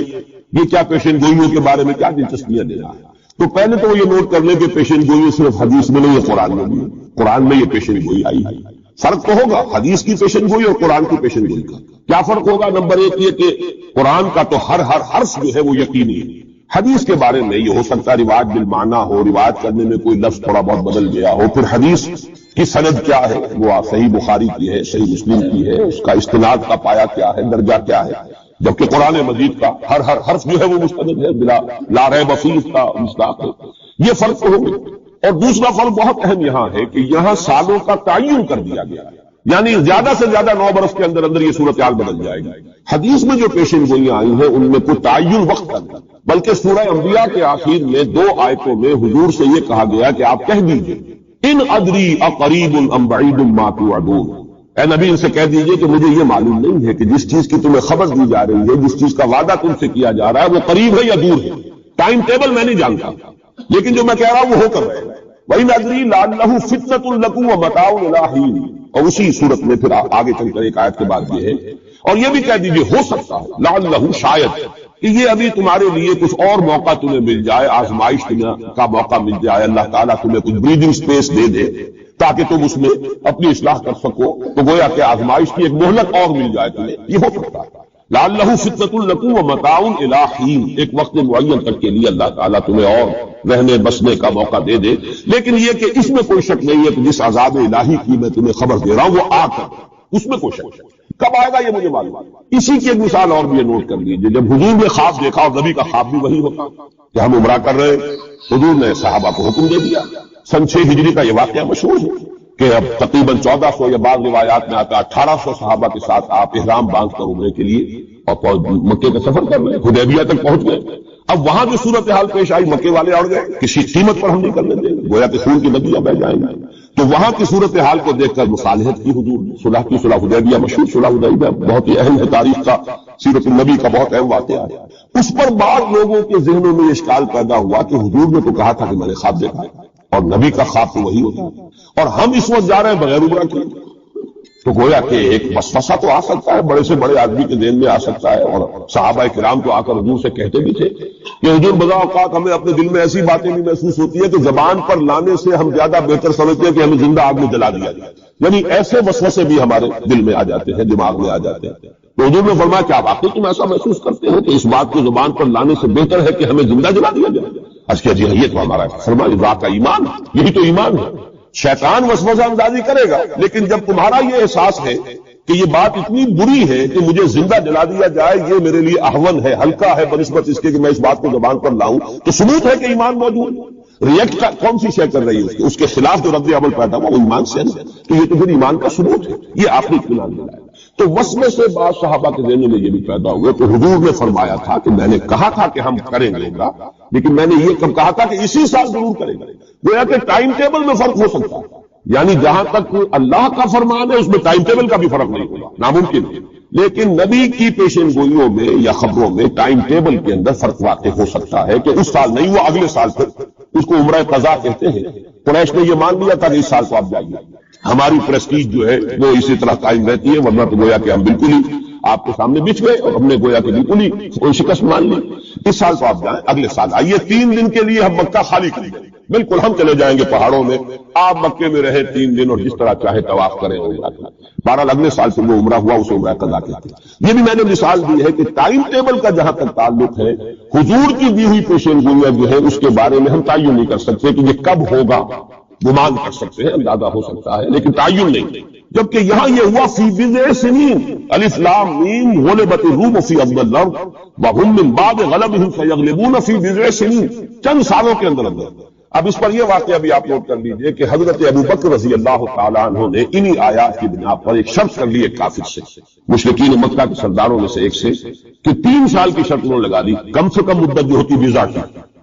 یہ کیا پیشین گوئیوں کے بارے میں کیا دلچسپیاں دے رہا ہے۔ تو پہلے تو یہ نوٹ کر لیں کہ پیشین گوئی صرف حدیث میں نہیں ہے، قرآن میں بھی ہے، قرآن میں یہ پیشین گوئی آئی ہے۔ فرق تو ہوگا حدیث کی پیشین گوئی اور قرآن کی پیشین گوئی کا۔ کیا فرق ہوگا؟ نمبر ایک یہ کہ قرآن کا تو ہر حرف جو ہے وہ یقینی ہے، حدیث کے بارے میں یہ ہو سکتا ہے روایت بالمعنی ہو، روایت کرنے میں کوئی لفظ تھوڑا بہت بدل گیا ہو، پھر حدیث کی سند کیا ہے، وہ صحیح بخاری کی ہے، صحیح مسلم کی ہے، اس کا استناد کا پایا کیا ہے، درجہ کیا ہے، جبکہ قرآن مجید کا ہر حرف جو ہے وہ مستند ہے، بلا لا ریب فیہ کا مصداق ہے۔ یہ فرق تو ہوگا۔ اور دوسرا فرق بہت اہم یہاں ہے کہ یہاں سالوں کا تعین کر دیا گیا، یعنی زیادہ سے زیادہ 9 برس کے اندر یہ صورتحال بدل جائے گی۔ حدیث میں جو پیشین گوئیاں آئی ہیں ان میں کوئی تعین وقت کا نہیں، بلکہ سورہ انبیاء کے آخر میں 2 آیتوں میں حضور سے یہ کہا گیا کہ آپ کہہ دیجئے ان ادری اقریب ام بعید ما توعدون، اے نبی ان سے کہہ دیجئے کہ مجھے یہ معلوم نہیں ہے کہ جس چیز کی تمہیں خبر دی جا رہی ہے، جس چیز کا وعدہ تم سے کیا جا رہا ہے وہ قریب ہے یا دور ہے، ٹائم ٹیبل میں نہیں جانتا، لیکن جو میں کہہ رہا ہوں وہ ہو کر رہے گا۔ وَإِنْ أَدْرِي لَعَلَّهُ فِتْنَةٌ لَكُمْ وَمَتَاعٌ إِلَىٰ حِينٍ، اور اسی صورت میں پھر آگے چل کر ایک آیت کے بعد یہ ہے، اور یہ بھی کہہ دیجئے ہو سکتا ہے لعلہ شاید کہ یہ ابھی تمہارے لیے کچھ اور موقع تمہیں مل جائے، آزمائش کا موقع مل جائے، اللہ تعالیٰ تمہیں کچھ بریدنگ سپیس دے دے تاکہ تم اس میں اپنی اصلاح کر سکو، تو گویا کہ آزمائش کی ایک مہلت اور مل جائے تمہیں، یہ ہو سکتا ہے۔ لعلہ فتنة لکم ومتاع الی حین، ایک وقت معین تک کے لیے اللہ تعالیٰ تمہیں اور رہنے بسنے کا موقع دے دے، لیکن یہ کہ اس میں کوئی شک نہیں ہے کہ جس عذاب الہی کی میں تمہیں خبر دے رہا ہوں وہ آ کر، اس میں کوئی شک نہیں۔ کب آئے گا یہ مجھے معلوم ہے۔ اسی کی ایک مثال اور بھی نوٹ کر لیجیے، جب حضور نے خواب دیکھا، اور نبی کا خواب بھی وہی ہوتا کہ ہم عمرہ کر رہے ہیں، حضور نے صحابہ کو حکم دے دیا۔ سن 6 ہجری کا یہ واقعہ مشہور ہے کہ اب تقریباً 1400 یا بعض روایات میں آتا 1800 صحابہ کے ساتھ آپ احرام باندھ کر عمرے کے لیے اور مکے کا سفر کر رہے ہیں، حدیبیہ تک پہنچ گئے۔ اب وہاں جو صورتحال پیش آئی، مکے والے اڑ گئے، کسی قیمت پر ہم نہیں کرنے دیں گے، گویا کہ خون کی ندیاں بہہ جائیں گے۔ تو وہاں کی صورتحال کو دیکھ کر مصالحت کی حضور نے، صلح کی، صلح حدیبیہ مشہور صلح حدیبیہ بہت ہی اہم ہے، تاریخ کا، سیرت النبی کا بہت اہم واقعہ ہے۔ اس پر بعض لوگوں کے ذہنوں میں اشکال پیدا ہوا کہ حضور نے تو کہا تھا کہ میں نے خواب دیکھا، اور نبی کا خواب تو وہی ہوتا ہے، اور ہم اس وقت جا رہے ہیں بغیر عمرہ کیے. تو گویا کہ ایک وسوسہ تو آ سکتا ہے، بڑے سے بڑے آدمی کے ذہن میں آ سکتا ہے. اور صحابہ کرام تو آ کر حضور سے کہتے بھی تھے کہ حضور بذا اوقات ہمیں اپنے دل میں ایسی باتیں بھی محسوس ہوتی ہے کہ زبان پر لانے سے ہم زیادہ بہتر سمجھتے ہیں کہ ہمیں زندہ آگ میں جلا دیا جائے. یعنی ایسے وسوسے بھی ہمارے دل میں آ جاتے ہیں، دماغ میں آ جاتے ہیں. تو حضور نے فرمایا کہ آپ واقعی تم ایسا محسوس کرتے ہیں کہ اس بات کو زبان پر لانے سے بہتر ہے کہ ہمیں زندہ جلا دیا جائے؟ کیا جی یہ تو ہمارا فرمایا ذات کا ایمان، یہی تو ایمان ہے. شیطان وسوسہ اندازی کرے گا، لیکن جب تمہارا یہ احساس ہے کہ یہ بات اتنی بری ہے کہ مجھے زندہ جلا دیا جائے، یہ میرے لیے اہون ہے، ہلکا ہے بنسبت اس کے کہ میں اس بات کو زبان پر لاؤں، تو ثبوت ہے کہ ایمان موجود. ریئیکٹ کون سی شے کر رہی ہے اس کے خلاف جو رد عمل پیدا ہوا وہ ایمان سے ہے، تو یہ تو پھر ایمان کا ثبوت ہے. یہ آپ نے اطمینان دلایا. تو وسوسے سے بعض صحابہ کے ذہن میں یہ بھی پیدا ہوئے. تو حضور نے فرمایا تھا کہ میں نے کہا تھا کہ ہم کریں گے عمرہ، لیکن میں نے یہ کب کہا تھا کہ اسی سال ضرور کریں گے. گویا کہ ٹائم ٹیبل میں فرق ہو سکتا ہے، یعنی جہاں تک اللہ کا فرمان ہے اس میں ٹائم ٹیبل کا بھی فرق نہیں ہوگا، ناممکن ہے. لیکن نبی کی پیشن گوئیوں میں یا خبروں میں ٹائم ٹیبل کے اندر فرق واقع ہو سکتا ہے کہ اس سال نہیں ہوا اگلے سال پھر. اس کو عمرہ قضا کہتے ہیں. قریش نے یہ مان لیا تھا کہ اس سال تو آپ جائیے. ہماری پریسٹیج جو ہے وہ اسی طرح قائم رہتی ہے، ورنہ تو گویا کہ ہم بالکل ہی آپ کے سامنے بچ گئے اور ہم نے گویا کہ بالکل ہی کوئی شکست مان لی. اس سال تو آپ جائیں، اگلے سال آئیے. 3 دن کے لیے ہم مکہ خالی کریں گے، بالکل ہم چلے جائیں گے پہاڑوں میں، آپ مکے میں رہیں 3 دن اور جس طرح چاہے طواف کریں. بہرحال اگلے سال سے وہ عمرہ ہوا، اسے عمرہ قضا کہتے ہیں. یہ بھی میں نے مثال دی ہے کہ ٹائم ٹیبل کا جہاں تک تعلق ہے، حضور کی دی ہوئی پیشین گوئیاں جو ہے اس کے بارے میں ہم تعین نہیں کر سکتے کہ یہ کب ہوگا. گمان کر سکتے ہیں، اندازہ ہو سکتا ہے، لیکن تعین نہیں. جبکہ یہاں یہ ہوا فی بضع سنین، الف لام میم غلبت الروم فی ادنی الارض وهم من بعد غلبهم سیغلبون فی بضع سنین، چند سالوں کے اندر. اب اس پر یہ واقعہ بھی آپ نوٹ کر لیجئے کہ حضرت ابوبکر رضی اللہ تعالیٰ عنہ نے انہی آیات کی بنا پر ایک شرط کر لی ایک کافر سے، مشرکین مکہ کے سرداروں میں سے ایک سے، کہ 3 سال کی شرط انہوں نے لگا دی. کم سے کم مدت جو ہوتی ویزا کی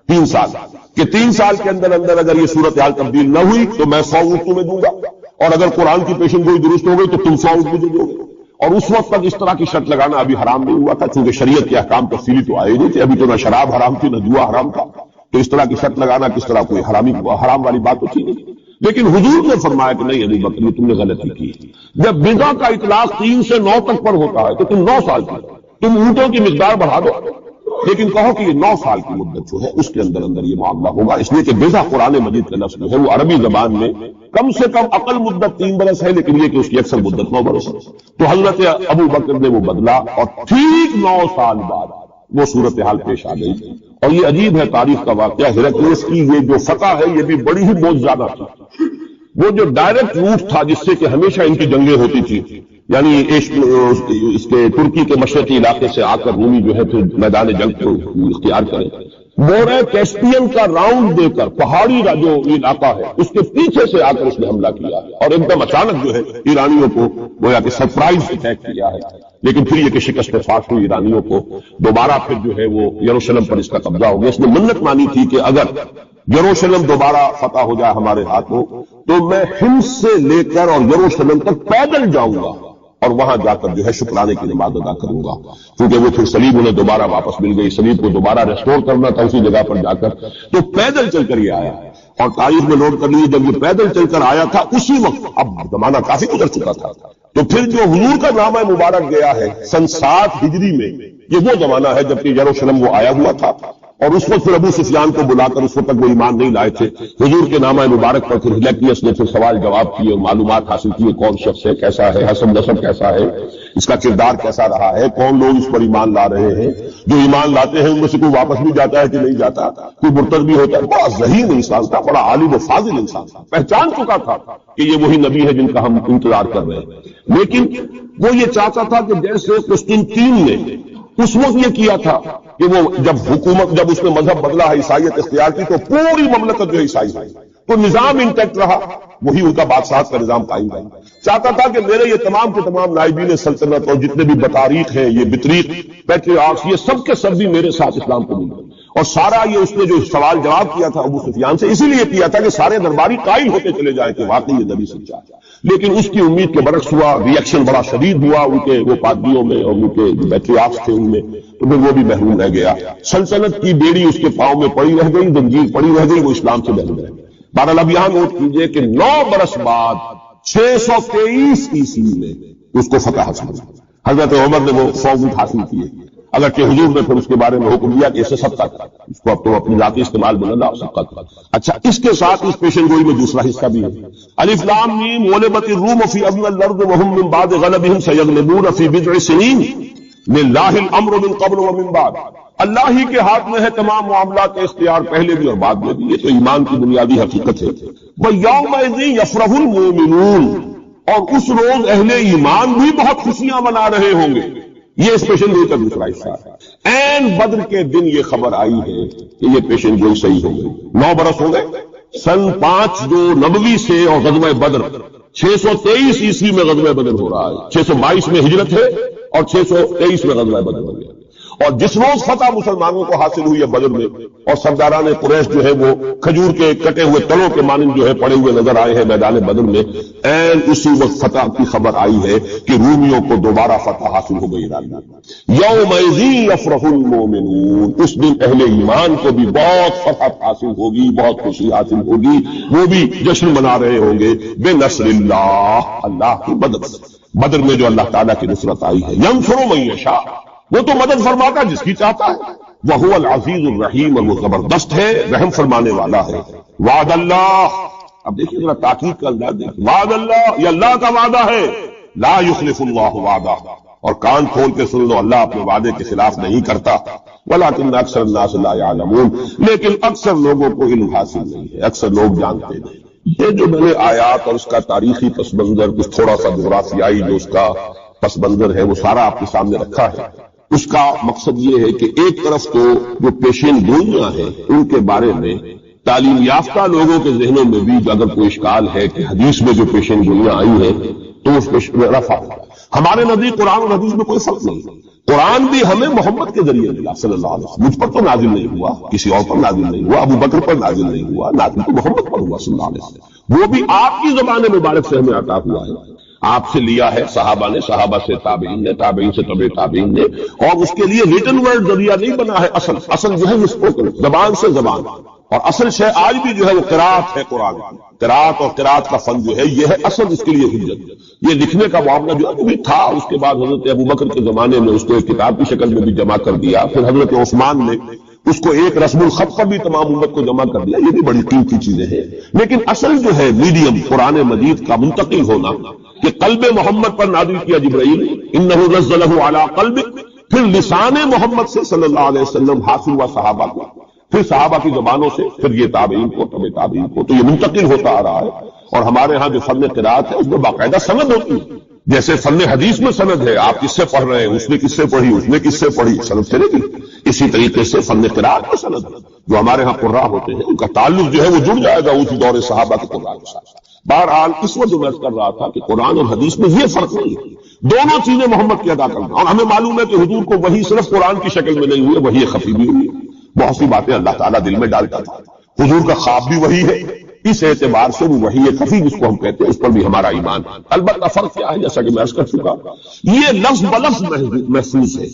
3 سال، کہ 3 سال کے اندر اگر یہ صورتحال تبدیل نہ ہوئی تو میں 100 اونٹ تمہیں دوں گا، اور اگر قرآن کی پیشن گوئی درست ہو گئی تو تم 100 اونٹ مجھے دو گے. اور اس وقت تک اس طرح کی شرط لگانا ابھی حرام نہیں ہوا تھا، کیونکہ شریعت کے احکام تفصیلی تو آئے نہیں تھے. ابھی تو نہ شراب حرام تھی نہ جوا حرام تھا، تو اس طرح کی شرط لگانا کس طرح کوئی حرام والی بات تو تھی نہیں. لیکن حضور نے فرمایا کہ نہیں ابو بکر یہ تم نے غلطی کی. جب بضع کا اطلاق 3 سے 9 تک پر ہوتا ہے تو تم 9 سال کی، تم اونٹوں کی مقدار بڑھا دو، لیکن کہو کہ یہ 9 سال کی مدت جو ہے اس کے اندر یہ معاملہ ہوگا. اس لیے کہ بضع قرآن مجید کا لفظ جو ہے وہ عربی زبان میں کم سے کم اقل مدت 3 برس ہے، لیکن یہ کہ اس کی اکثر مدت 9 برس ہے. تو حضرت ابو بکر نے وہ بدلا اور ٹھیک 9 سال بعد وہ صورتحال پیش آ گئی. اور یہ عجیب ہے تاریخ کا واقعہ، ہرقلیس کی یہ جو فتح ہے یہ بھی بڑی ہی بہت زیادہ تھی. وہ جو ڈائریکٹ روٹ تھا جس سے کہ ہمیشہ ان کی جنگیں ہوتی تھی، یعنی اس کے ترکی کے مشرقی علاقے سے آ کر رومی جو ہے پھر میدان جنگ کو اختیار کریں، مورے کیسپین کا راؤنڈ دے کر پہاڑی جو علاقہ ہے اس کے پیچھے سے آ کر اس نے حملہ کیا اور ایک دم اچانک جو ہے ایرانیوں کو گویا کہ سرپرائز اٹیک کیا ہے. لیکن پھر یہ کہ شکست فاش ہوئی ایرانیوں کو، دوبارہ پھر جو ہے وہ یروشلم پر اس کا قبضہ ہو گیا. اس نے منت مانی تھی کہ اگر یروشلم دوبارہ فتح ہو جائے ہمارے ہاتھوں تو میں حمص سے لے کر اور یروشلم تک پیدل جاؤں گا اور وہاں جا کر جو ہے شکرانے کی نماز ادا کروں گا. کیونکہ وہ پھر صلیب انہیں دوبارہ واپس مل گئی، صلیب کو دوبارہ ریسٹور کرنا تھا اسی جگہ پر جا کر. تو پیدل چل کر یہ آیا اور تاریخ میں نوٹ کر لیجیے جب یہ پیدل چل کر آیا تھا اسی وقت، اب زمانہ کافی گزر چکا تھا، تو پھر جو حضور کا نامہ مبارک گیا ہے سن 7 ہجری میں، یہ وہ زمانہ ہے جبکہ یروشلم وہ آیا ہوا تھا. اور اس وقت پھر ابو سفیان کو بلا کر اس وقت تک وہ ایمان نہیں لائے تھے. حضور کے نامہ مبارک پر پھر ہرقلیس نے پھر سوال جواب کیے، معلومات حاصل کیے، کون شخص ہے، کیسا ہے، حسب نسب کیسا ہے، اس کا کردار کیسا رہا ہے، کون لوگ اس پر ایمان لا رہے ہیں، جو ایمان لاتے ہیں ان میں سے کوئی واپس بھی جاتا ہے کہ نہیں جاتا، کوئی مرتد بھی ہوتا ہے. بڑا ذہین انسان تھا، بڑا عالم و فاضل انسان تھا، پہچان چکا تھا کہ یہ وہی نبی ہے جن کا ہم انتظار کر رہے ہیں. لیکن وہ یہ چاہتا تھا کہ جیسے قسطنطین نے اس وقت یہ کیا تھا کہ وہ جب اس نے مذہب بدلا ہے، عیسائیت اختیار کی، تو پوری مملکت جو عیسائی ہے، تو نظام انٹیکٹ رہا، وہی ان کا بادشاہت کا نظام قائم رہا. چاہتا تھا کہ میرے یہ تمام کے تمام نائبین سلطنت اور جتنے بھی بطاریق ہیں، یہ بطریق پیٹریارکس، یہ سب کے سب بھی میرے ساتھ اسلام قبول کریں. اور سارا یہ اس نے جو سوال جواب کیا تھا ابو سفیان سے اسی لیے کیا تھا کہ سارے درباری قائل ہوتے چلے جائیں کہ واقعی یہ نبی سچا ہے. لیکن اس کی امید کے برعکس ہوا، ری ایکشن بڑا شدید ہوا ان کے وہ پادریوں میں اور ان کے جو پیٹریارکس تھے ان میں، تو پھر وہ بھی محروم رہ گیا. سلطنت کی بیڑی اس کے پاؤں میں پڑی رہ گئی، زنجیر پڑی رہ گئی، وہ اسلام سے محروم رہ گیا. بہرحال اب یہاں نوٹ کیجئے کہ 9 برس بعد 623 عیسوی میں اس کو فتح حاصل ہوئی. حضرت عمر نے وہ 100 اونٹ حاصل کیے، اگرچہ حضور نے پھر اس کے بارے میں حکم دیا کہ اسے 70 اس کو اب تو اپنی ذاتی استعمال میں نہ لا سکتا. اچھا، اس کے ساتھ اس پیشن گوئی میں دوسرا حصہ بھی ہے. الف لام میم غلبت الروم فی ادنى الارض وهم من بعد غلبهم سيغلبون في بضع سنين لله الامر من قبل ومن بعد. اللہ ہی کے ہاتھ میں ہے تمام معاملات کا اختیار، پہلے بھی اور بعد میں بھی. یہ تو ایمان کی بنیادی حقیقت ہے. وَيَوْمَئِذٍ يَفْرَحُ الْمُؤْمِنُونَ، اور اس روز اہل ایمان بھی بہت خوشیاں منا رہے ہوں گے. یہ اس پیشن گوئی کا دوسرا حصہ ہے. این بدر کے دن یہ خبر آئی ہے کہ یہ پیشن گوئی صحیح ہو گئی. 9 برس ہو گئے سن 5 جو نبوی سے، اور غزوہ بدر 623 عیسوی میں غزوہ بدر ہو رہا ہے. 622 میں ہجرت ہے اور 623 میں غزوہ بدر ہو گیا. اور جس روز فتح مسلمانوں کو حاصل ہوئی ہے بدر میں، اور سرداران قریش جو ہے وہ کھجور کے کٹے ہوئے تلوں کے مانند جو ہے پڑے ہوئے نظر آئے ہیں میدان بدر میں، این اسی وقت فتح کی خبر آئی ہے کہ رومیوں کو دوبارہ فتح حاصل ہو گئی ایران میں. یومئذ یفرح المؤمنون، اس دن اہل ایمان کو بھی بہت فتح حاصل ہوگی، بہت خوشی حاصل ہوگی. وہ بھی جشن منا رہے ہوں گے بنصر اللہ، اللہ کی مدد سے. بدر میں جو اللہ تعالیٰ کی نصرت آئی ہے. ینصر من یشاء، وہ تو مدد فرماتا جس کی چاہتا ہے. وَهُوَ الْعَزِيزُ الرَّحِيمُ، اور وہ زبردست ہے، رحم فرمانے والا ہے. وعد اللہ، اب دیکھیے ذرا تاکید کا انداز دیکھیے. وعد اللہ، یہ اللہ کا وعدہ ہے. لا يخلف اللہ وعدہ، اور کان کھول کے سن لو، اللہ اپنے وعدے کے خلاف نہیں کرتا. وَلَكِنَّ أَكْثَرَ النَّاسِ لَا يَعْلَمُونَ، لیکن اکثر لوگوں کو علم حاصل نہیں ہے، اکثر لوگ جانتے نہیں. یہ جو میں نے آیات اور اس کا تاریخی پس منظر، کچھ تھوڑا سا جغرافیائی جو اس کا پس منظر ہے، وہ سارا آپ کے سامنے رکھا ہے. اس کا مقصد یہ ہے کہ ایک طرف تو جو پیشین گوئیاں ہیں ان کے بارے میں تعلیم یافتہ لوگوں کے ذہنوں میں بھی اگر کوئی اشکال ہے کہ حدیث میں جو پیشین گوئیاں آئی ہیں تو اس میں رفع ہے. ہمارے نزدیک قرآن اور حدیث میں کوئی فرق نہیں. قرآن بھی ہمیں محمد کے ذریعے ملا صلی اللہ علیہ وسلم. مجھ پر تو نازل نہیں ہوا، کسی اور پر نازل نہیں ہوا، ابو بکر پر نازل نہیں ہوا، نازل تو محمد پر ہوا صلی اللہ علیہ وسلم. وہ بھی آپ کی زبان مبارک سے ہمیں عطا ہوا ہے. آپ سے لیا ہے صحابہ نے، صحابہ سے تابعین نے، تابعین سے تبع تابعین نے، اور اس کے لیے ریٹن ورڈ ذریعہ نہیں بنا ہے. اصل جو ہے اسپوکن، زبان سے زبان، اور اصل شے آج بھی جو ہے وہ قرات ہے. قرآن قرات اور قرات کا فن جو ہے یہ ہے اصل اس کے لیے حجت. یہ لکھنے کا معاملہ جو ہے وہ بھی تھا. اس کے بعد حضرت ابو بکر کے زمانے میں اس کو ایک کتاب کی شکل میں بھی جمع کر دیا. پھر حضرت عثمان نے اس کو ایک رسم الخط پر بھی تمام امت کو جمع کر دیا. یہ بھی بڑی قیمتی چیزیں ہیں. لیکن اصل جو ہے میڈیم قرآن مجید کا منتقل ہونا کہ قلب محمد پر نازل کیا جبرائیل، انہ نزلہ علی قلبک، پھر لسان محمد سے صلی اللہ علیہ وسلم حاصل ہوا صحابہ کو، پھر صحابہ کی زبانوں سے، پھر یہ تابعین کو، تبع تابعین کو. تو یہ منتقل ہوتا آ رہا ہے. اور ہمارے ہاں جو فن قرات ہے اس میں باقاعدہ سند ہوتی ہے. جیسے فن حدیث میں سند ہے، آپ کس سے پڑھ رہے ہیں، اس نے کس سے پڑھی، اس نے کس سے پڑھی، سند چلے گی. اسی طریقے سے فن قرات میں سند ہے. جو ہمارے ہاں قراء ہوتے ہیں ان کا تعلق جو ہے وہ جڑ جائے گا اسی دور صحابہ کے قراء کے ساتھ. بہرحال اس وقت جو میں کر رہا تھا کہ قرآن اور حدیث میں یہ فرق نہیں ہے. دونوں چیزیں محمد کی ادا کرنا. اور ہمیں معلوم ہے کہ حضور کو وہی صرف قرآن کی شکل میں نہیں ہوئی، وہی خفی بھی ہوئی. بہت سی باتیں اللہ تعالیٰ دل میں ڈالتا تھا. حضور کا خواب بھی وہی ہے. اس اعتبار سے وہ وہی خفی جس کو ہم کہتے ہیں اس پر بھی ہمارا ایمان. البتہ فرق کیا ہے، جیسا کہ میں عرض کر چکا، یہ لفظ بلفظ محفوظ ہے،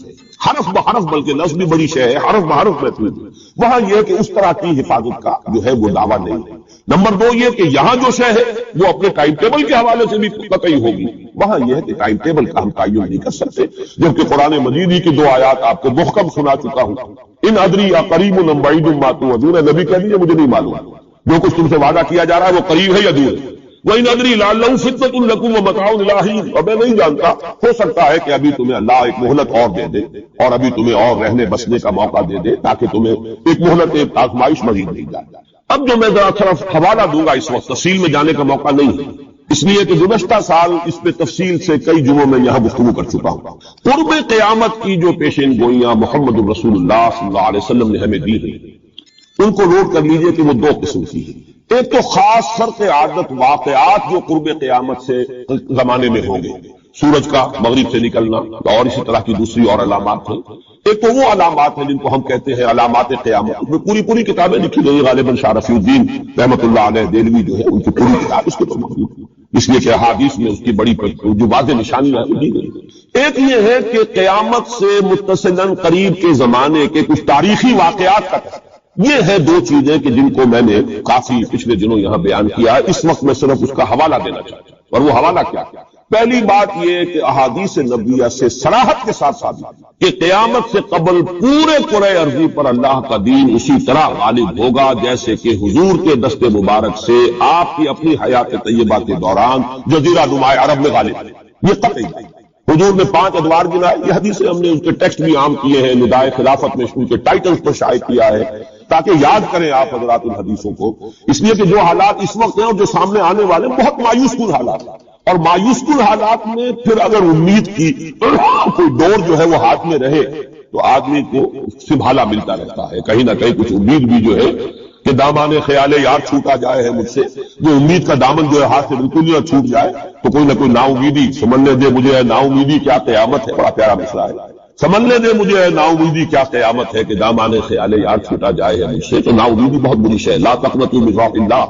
حرف بحرف، بلکہ لفظ بھی بڑی شے ہے، حرف بحرف محفوظ ہے. وہاں یہ کہ اس طرح کی حفاظت کا جو ہے وہ دعویٰ نہیں ہے. نمبر 2 یہ کہ یہاں جو شے ہے وہ اپنے ٹائم ٹیبل کے حوالے سے بھی قطعی ہوگی. وہاں یہ ہے کہ ٹائم ٹیبل کا ہم تعین نہیں کر سکتے. جبکہ قرآن مجید ہی کی 2 آیات آپ کو محکم سنا چکا ہوں. ان ادری یا قریب ام بعید ما توعدون، نبی کہہ دیجیے مجھے نہیں معلوم جو کچھ تم سے وعدہ کیا جا رہا ہے وہ قریب ہے یا دور ہے. وَإِنْ أَدْرِي لَعَلَّهُ فِتْنَةٌ لَكُمْ وَمَتَاعٌ إِلَىٰ حِينٍ، اور میں نہیں جانتا، ہو سکتا ہے کہ ابھی تمہیں اللہ ایک مہلت اور دے دے اور ابھی تمہیں اور رہنے بسنے کا موقع دے دے تاکہ تمہیں ایک مہلت، ایک آزمائش مزید دی جائے. اب جو میں ذرا طرف حوالہ دوں گا اس وقت تفصیل میں جانے کا موقع نہیں ہے، اس لیے کہ گزشتہ سال اس پہ تفصیل سے کئی جمعوں میں یہاں گفتگو کر چکا ہوں. قرب قیامت کی جو پیشین گوئیاں محمد الرسول اللہ صلی اللہ علیہ وسلم نے ہمیں دی ہیں ان کو نوٹ کر لیجئے کہ وہ 2 قسم کی ہیں. ایک تو خاص خرق عادت واقعات جو قرب قیامت سے زمانے میں ہوں گے، سورج کا مغرب سے نکلنا اور اسی طرح کی دوسری اور علامات ہیں. ایک تو وہ علامات ہیں جن کو ہم کہتے ہیں علامات قیامت. پوری کتابیں لکھی گئی، غالباً شاہ رفیع الدین رحمۃ اللہ علیہ دہلوی جو ہے ان کی پوری کتاب اس کے پر موجود ہے، اس لیے کہ احادیث میں اس کی بڑی جو واضح نشانیاں ہیں وہ دی گئی. ایک یہ ہے کہ قیامت سے متصلاً قریب کے زمانے کے کچھ تاریخی واقعات کا یہ ہے دو چیزیں کہ جن کو میں نے کافی پچھلے دنوں یہاں بیان کیا ہے. اس وقت میں صرف اس کا حوالہ دینا چاہتا ہوں. اور وہ حوالہ کیا؟ پہلی بات یہ کہ احادیث نبویہ سے صراحت کے ساتھ ثابت کہ قیامت سے قبل پورے کرۂ ارضی پر اللہ کا دین اسی طرح غالب ہوگا جیسے کہ حضور کے دست مبارک سے آپ کی اپنی حیات طیبہ کے دوران جزیرہ نما عرب میں غالب ہے. یہ قطعی ہے. حضور نے 5 ادوار گنائے. یہ حدیثیں ہم نے ان کے ٹیکسٹ بھی عام کیے ہیں. ندائے خلافت میں ان کے ٹائٹلز پر شائع کیا ہے تاکہ یاد کریں آپ حضرات الحدیثوں کو. اس لیے کہ جو حالات اس وقت ہیں اور جو سامنے آنے والے ہیں بہت مایوس کن حالات ہیں. اور مایوس کن حالات میں پھر اگر امید کی کوئی ڈور جو ہے وہ ہاتھ میں رہے تو آدمی کو سنبھالا ملتا رہتا ہے. کہیں نہ کہیں کچھ امید بھی جو ہے کہ دامان خیال یار چھوٹا جائے ہے مجھ سے. جو امید کا دامن جو ہے ہاتھ سے بالکل نہ چھوٹ جائے تو کوئی نہ کوئی نا امیدی سمجھنے دے مجھے ہے. نا امیدی کیا قیامت ہے. بڑا پیارا مسئلہ ہے. سمجھنے دے مجھے ہے نا امیدی کیا قیامت ہے کہ دامان خیال یار چھوٹا جائے ہے مجھ سے. تو نا امیدی بہت بری شے ہے. لا تقنطوا من رحمت اللہ.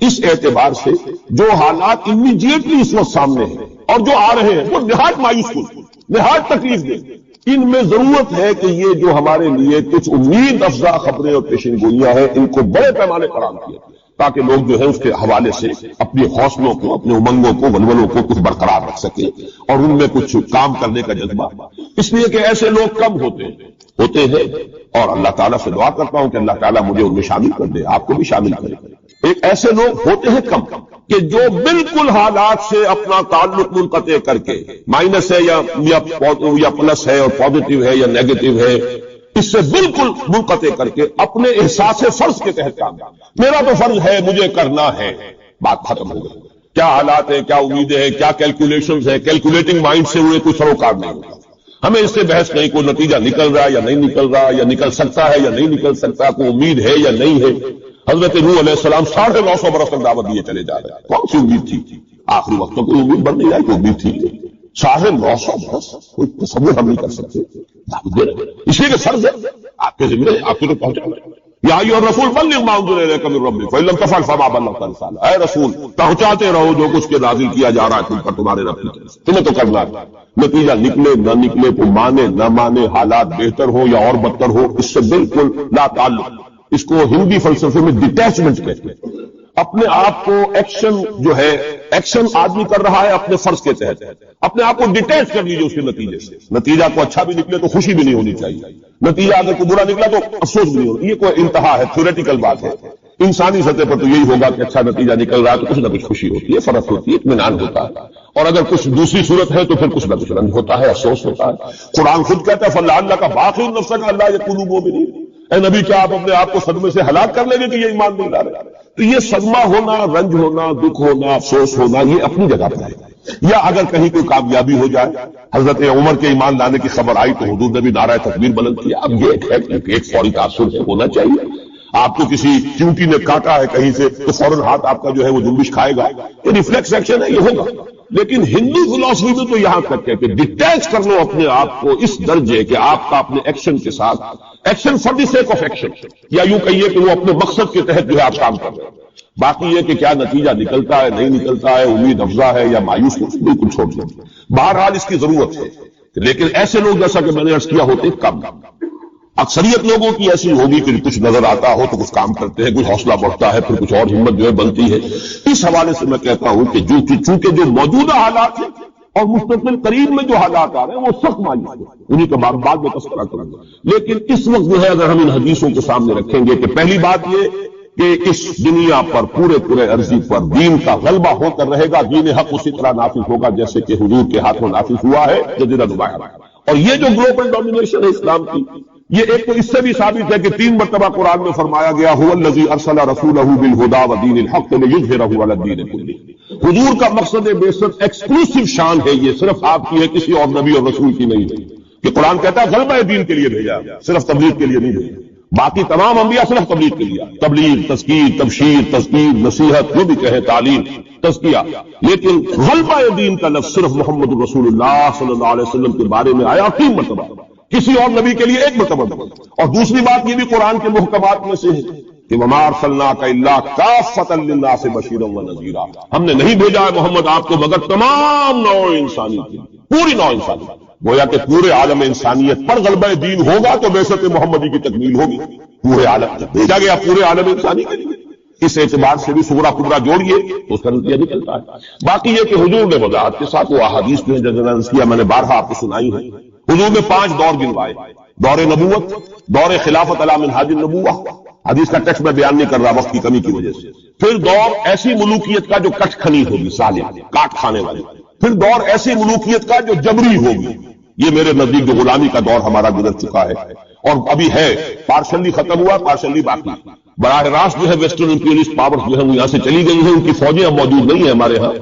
اس اعتبار سے جو حالات امیڈیٹلی اس وقت سامنے ہیں اور جو آ رہے ہیں وہ نہایت مایوس کن نہایت تکلیف دہ. ان میں ضرورت ہے کہ یہ جو ہمارے لیے کچھ امید افزا خبریں اور پیشن گوئیاں ہیں ان کو بڑے پیمانے پر عام کیا تاکہ لوگ جو ہے اس کے حوالے سے اپنے حوصلوں کو اپنے امنگوں کو ولولوں کو کچھ برقرار رکھ سکیں اور ان میں کچھ کام کرنے کا جذبہ. اس لیے کہ ایسے لوگ کم ہوتے ہیں اور اللہ تعالیٰ سے دعا کرتا ہوں کہ اللہ تعالیٰ مجھے ان میں شامل کر دے آپ کو بھی شامل کرے. ایک ایسے لوگ ہوتے ہیں کم کہ جو بالکل حالات سے اپنا تعلق منقطع کر کے مائنس ہے یا پلس ہے اور پازیٹو ہے یا نیگیٹو ہے اس سے بالکل منقطع کر کے اپنے احساس فرض کے تحت کام. میرا تو فرض ہے مجھے کرنا ہے. بات ختم ہو گئی. کیا حالات ہیں کیا امیدیں ہیں کیا کیلکولیشنز ہیں. کیلکولیٹنگ مائنڈ سے انہیں کوئی سروکار نہیں ہوتا. ہمیں اس سے بحث نہیں کوئی نتیجہ نکل رہا یا نہیں نکل رہا یا نکل سکتا ہے یا نہیں نکل سکتا کوئی امید ہے یا نہیں ہے. حضرت نوح علیہ السلام 950 برس تک دعوت دیے چلے جا رہے ہیں. کون سی امید تھی؟ آخری وقت کوئی امید بن نہیں آئی. کوئی امید تھی 950 برس کوئی تصور ہم نہیں کر سکتے. اس لیے کہ فرض ہے آپ کے ذمہ آپ کو تو پہنچانا. یا ایھا الرسول بلغ ما انزل الیک من ربک فإن لم تفعل فما بلغت رسالہ. اے رسول پہنچاتے رہو جو کچھ کے نازل کیا جا رہا ہے تم پر تمہارے رب کی طرف سے. تمہیں تو کرنا ہے. نتیجہ نکلے نہ نکلے تو مانے نہ مانے حالات بہتر ہو یا اور بدتر ہو اس سے بالکل لا تعلق. اس کو ہندی فلسفے میں ڈیٹیچمنٹ کہتے ہیں. اپنے آپ کو ایکشن جو ہے ایکشن آدمی کر رہا ہے اپنے فرض کے تحت اپنے آپ کو ڈیٹیچ کر لیجیے اس کے نتیجے سے. نتیجہ کو اچھا بھی نکلے تو خوشی بھی نہیں ہونی چاہیے. نتیجہ اگر کوئی برا نکلا تو افسوس بھی نہیں ہونا. یہ کوئی انتہا ہے تھیوریٹیکل بات ہے. انسانی سطح پر تو یہی ہوگا کہ اچھا نتیجہ نکل رہا ہے تو کچھ نہ کچھ خوشی ہوتی ہے فرح ہوتی ہے اطمینان ہوتا ہے. اور اگر کچھ دوسری صورت ہے تو پھر کچھ نہ کچھ رنج ہوتا ہے افسوس ہوتا ہے. قرآن خود کہتا ہے فلعلک باخع نفسک الا یکونوا مؤمنین. اے نبی کیا آپ اپنے آپ کو صدمے سے ہلاک کر لیں گے کہ یہ ایمان نہیں لا رہے. تو یہ صدمہ ہونا رنج ہونا دکھ ہونا افسوس ہونا یہ اپنی جگہ پر ہے. یا اگر کہیں کوئی کامیابی ہو جائے. حضرت عمر کے ایمان لانے کی خبر آئی تو حضور نے بھی نعرہ تکبیر بلند کیا. اب یہ ایک فوری تاثر ہے ہونا چاہیے. آپ کو کسی چونٹی نے کاٹا ہے کہیں سے تو فوراً ہاتھ آپ کا جو ہے وہ جنبش کھائے گا. یہ ریفلیکس ایکشن ہے یہ ہوگا. لیکن ہندو فلاسفی میں تو یہاں تک ہے کہ ڈیٹیچ کر لو اپنے آپ کو اس درجے کہ آپ کا اپنے ایکشن کے ساتھ action for the sake of action یا یوں کہیے کہ وہ اپنے مقصد کے تحت جو ہے آپ کام کر رہے ہیں. باقی یہ کہ کیا نتیجہ نکلتا ہے نہیں نکلتا ہے امید افزا ہے یا مایوس بالکل چھوڑ دیں. بہرحال اس کی ضرورت ہے. لیکن ایسے لوگ جیسا کہ میں نے عرض کیا ہوتے کم. اکثریت لوگوں کی ایسی ہوگی کہ کچھ نظر آتا ہو تو کچھ کام کرتے ہیں کچھ حوصلہ بڑھتا ہے پھر کچھ اور ہمت جو ہے بنتی ہے. اس حوالے سے میں کہتا ہوں کہ چونکہ جو موجودہ حالات ہیں اور مستقبل قریب میں جو حالات آ رہے ہیں وہ سخت مایوس ہیں. انہیں کا بعد میں تذکرہ کروں گا. لیکن اس وقت جو ہے اگر ہم ان حدیثوں کو سامنے رکھیں گے کہ پہلی بات یہ کہ اس دنیا پر پورے عرضی پر دین کا غلبہ ہو کر رہے گا. دین حق اسی طرح نافذ ہوگا جیسے کہ حضور کے ہاتھوں نافذ ہوا ہے جزیرہ نما. اور یہ جو گلوبل ڈومینیشن ہے اسلام کی یہ ایک تو اس سے بھی ثابت ہے کہ 3 مرتبہ قرآن میں فرمایا گیا هو الذی ارسل رسولہ بالہدی ودین الحق لیظہرہ علی الدین کلہ. حضور کا مقصد بعثت ایکسکلوسیو شان ہے. یہ صرف آپ کی ہے کسی اور نبی اور رسول کی نہیں ہے. کہ قرآن کہتا ہے غلبہ دین کے لیے بھیجا صرف تبلیغ کے لیے نہیں بھیجا. باقی تمام انبیاء صرف تبلیغ کے لیے تبلیغ تذکیر تبشیر تذکیر نصیحت جو بھی کہے تعلیم تزکیہ. لیکن غلبہ دین کا لفظ صرف محمد رسول اللہ صلی اللہ علیہ وسلم کے بارے میں آیا 3 مرتبہ. کسی اور نبی کے لیے 1 مرتبہ. اور دوسری بات یہ بھی قرآن کے محکمات میں سے ہے کہ وما ارسلناک الا کافۃ للناس بشیرا ونذیرا. ہم نے نہیں بھیجا ہے محمد آپ کو مگر تمام نوع انسانی کی پوری نوع انسانی. گویا کہ پورے عالم انسانیت پر غلبہ دین ہوگا تو بعثت محمدی کی تکمیل ہوگی. پورے عالم جب بھیجا گیا پورے عالم انسانی کے لیے، اس اعتبار سے بھی صغرا کبرا جوڑیے تو اس کا نتیجہ نکلتا ہے. باقی یہ کہ حضور نے وضاحت کے ساتھ وہ احادیث جو ہے کیا میں نے بارہا آپ کو سنائی ہے. حضور نے 5 دور گنوائے: دور نبوت، دور خلافت علی منہاج النبوہ، حدیث کا ٹیکسٹ میں بیان نہیں کر رہا وقت کی کمی کی وجہ سے. پھر دور ایسی ملوکیت کا جو کٹ کھنی ہوگی، ظالم کاٹ کھانے والی. پھر دور ایسی ملوکیت کا جو جبری ہوگی. یہ میرے نزدیک جو غلامی کا دور ہمارا گزر چکا ہے اور ابھی ہے، پارشلی ختم ہوا، پارشلی باقی. براہ راست جو ہے ویسٹرن امپیریلسٹ پاورز جو ہے یہاں سے چلی گئی ہیں، ان کی فوجیں اب موجود نہیں ہیں ہمارے ہاں،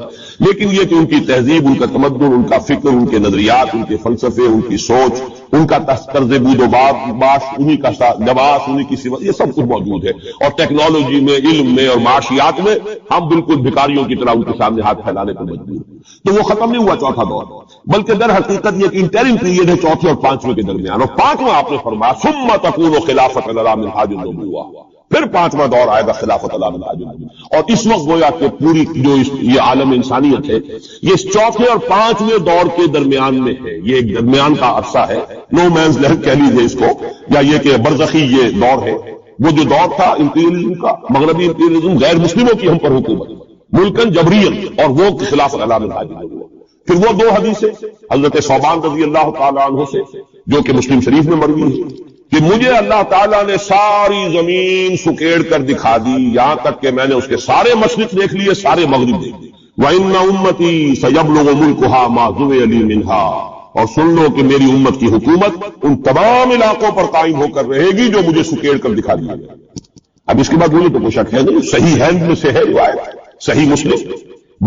لیکن یہ کہ ان کی تہذیب، ان کا تمدن، ان کا فکر، ان کے نظریات، ان کے فلسفے، ان کی سوچ، ان کا طرز بود و باش، انہی کا لباس، انہی کی صفت، یہ سب کچھ موجود ہے. اور ٹیکنالوجی میں، علم میں اور معاشیات میں ہم بالکل بھکاریوں کی طرح ان کے سامنے ہاتھ پھیلانے کو مجبور ہیں. تو وہ ختم نہیں ہوا چوتھا دور، بلکہ در حقیقت یہ انٹرم پیریڈ ہے چوتھے اور پانچویں کے درمیان. اور پانچواں آپ نے فرمایا ثم تکون خلافت علی منہاج النبوہ، پھر پانچواں دور آئے گا خلافت علی منہاج النبوہ. اور اس وقت گویا کہ پوری جو یہ عالم انسانیت ہے یہ اس چوتھے اور پانچویں دور کے درمیان میں ہے. یہ ایک درمیان کا عرصہ ہے، نو مینز لینڈ کہہ لیجیے اس کو، یا یہ کہ برزخی یہ دور ہے. وہ جو دور تھا امپیریلزم کا، مغربی امپیریلزم، غیر مسلموں کی ہم پر حکومت، ملکن جبرین، اور وہ خلافت علی منہاج النبوہ. پھر وہ 2 حدیثیں حضرت ثوبان رضی اللہ تعالیٰ عنہ سے جو کہ مسلم شریف میں مروی ہے کہ مجھے اللہ تعالیٰ نے ساری زمین سکیڑ کر دکھا دی، یہاں تک کہ میں نے اس کے سارے مشرق دیکھ لیے، سارے مغرب دیکھ لیے. وَإِنَّ أُمَّتِي سَيَبْلُغُ مُلْكُهَا مَا ذُوِيَ لِي مِنْهَا، اور سن لو کہ میری امت کی حکومت ان تمام علاقوں پر قائم ہو کر رہے گی جو مجھے سکیڑ کر دکھا دیا گیا. اب اس کے بعد بولے تو کوئی شک ہے نہیں، صحیح ہند میں سے ہے روایت، صحیح مسلم.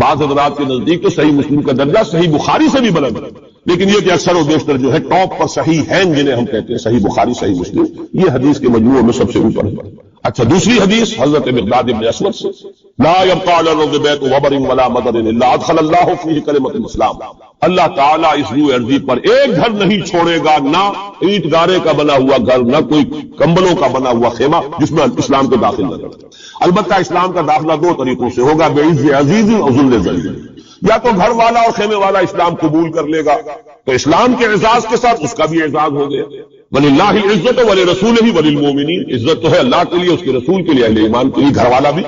بعض حضرات کے نزدیک تو صحیح مسلم کا درجہ صحیح بخاری سے بھی بلند ہے، لیکن یہ کہ اکثر و بیشتر جو ہے ٹاپ پر صحیح ہیں جنہیں ہم کہتے ہیں صحیح بخاری، صحیح مسلم، یہ حدیث کے مجموعے میں سب سے اوپر ہے. اچھا، دوسری حدیث حضرت مقداد ابن اسود سے، لا يبقى على الارض بیت وبر ولا مدر الا ادخل الله فيه کلمۃ الاسلام. اللہ تعالیٰ اس روئے ارضی پر ایک گھر نہیں چھوڑے گا، نہ اینٹ گارے کا بنا ہوا گھر، نہ کوئی کمبلوں کا بنا ہوا خیمہ جس میں اسلام کو داخل نہ کرے. البتہ اسلام کا داخلہ 2 طریقوں سے ہوگا، بعز عزیز اور ذل ذلیل. یا تو گھر والا اور خیمے والا اسلام قبول کر لے گا تو اسلام کے اعزاز کے ساتھ اس کا بھی اعزاز ہو گیا. وَلِلَّهِ الْعِزَّةُ وَلِرَسُولِهِ وَلِلْمُؤْمِنِينَ، عزت تو ہے اللہ کے لیے، اس کے رسول کے لیے، اہل ایمان کے لیے. گھر والا بھی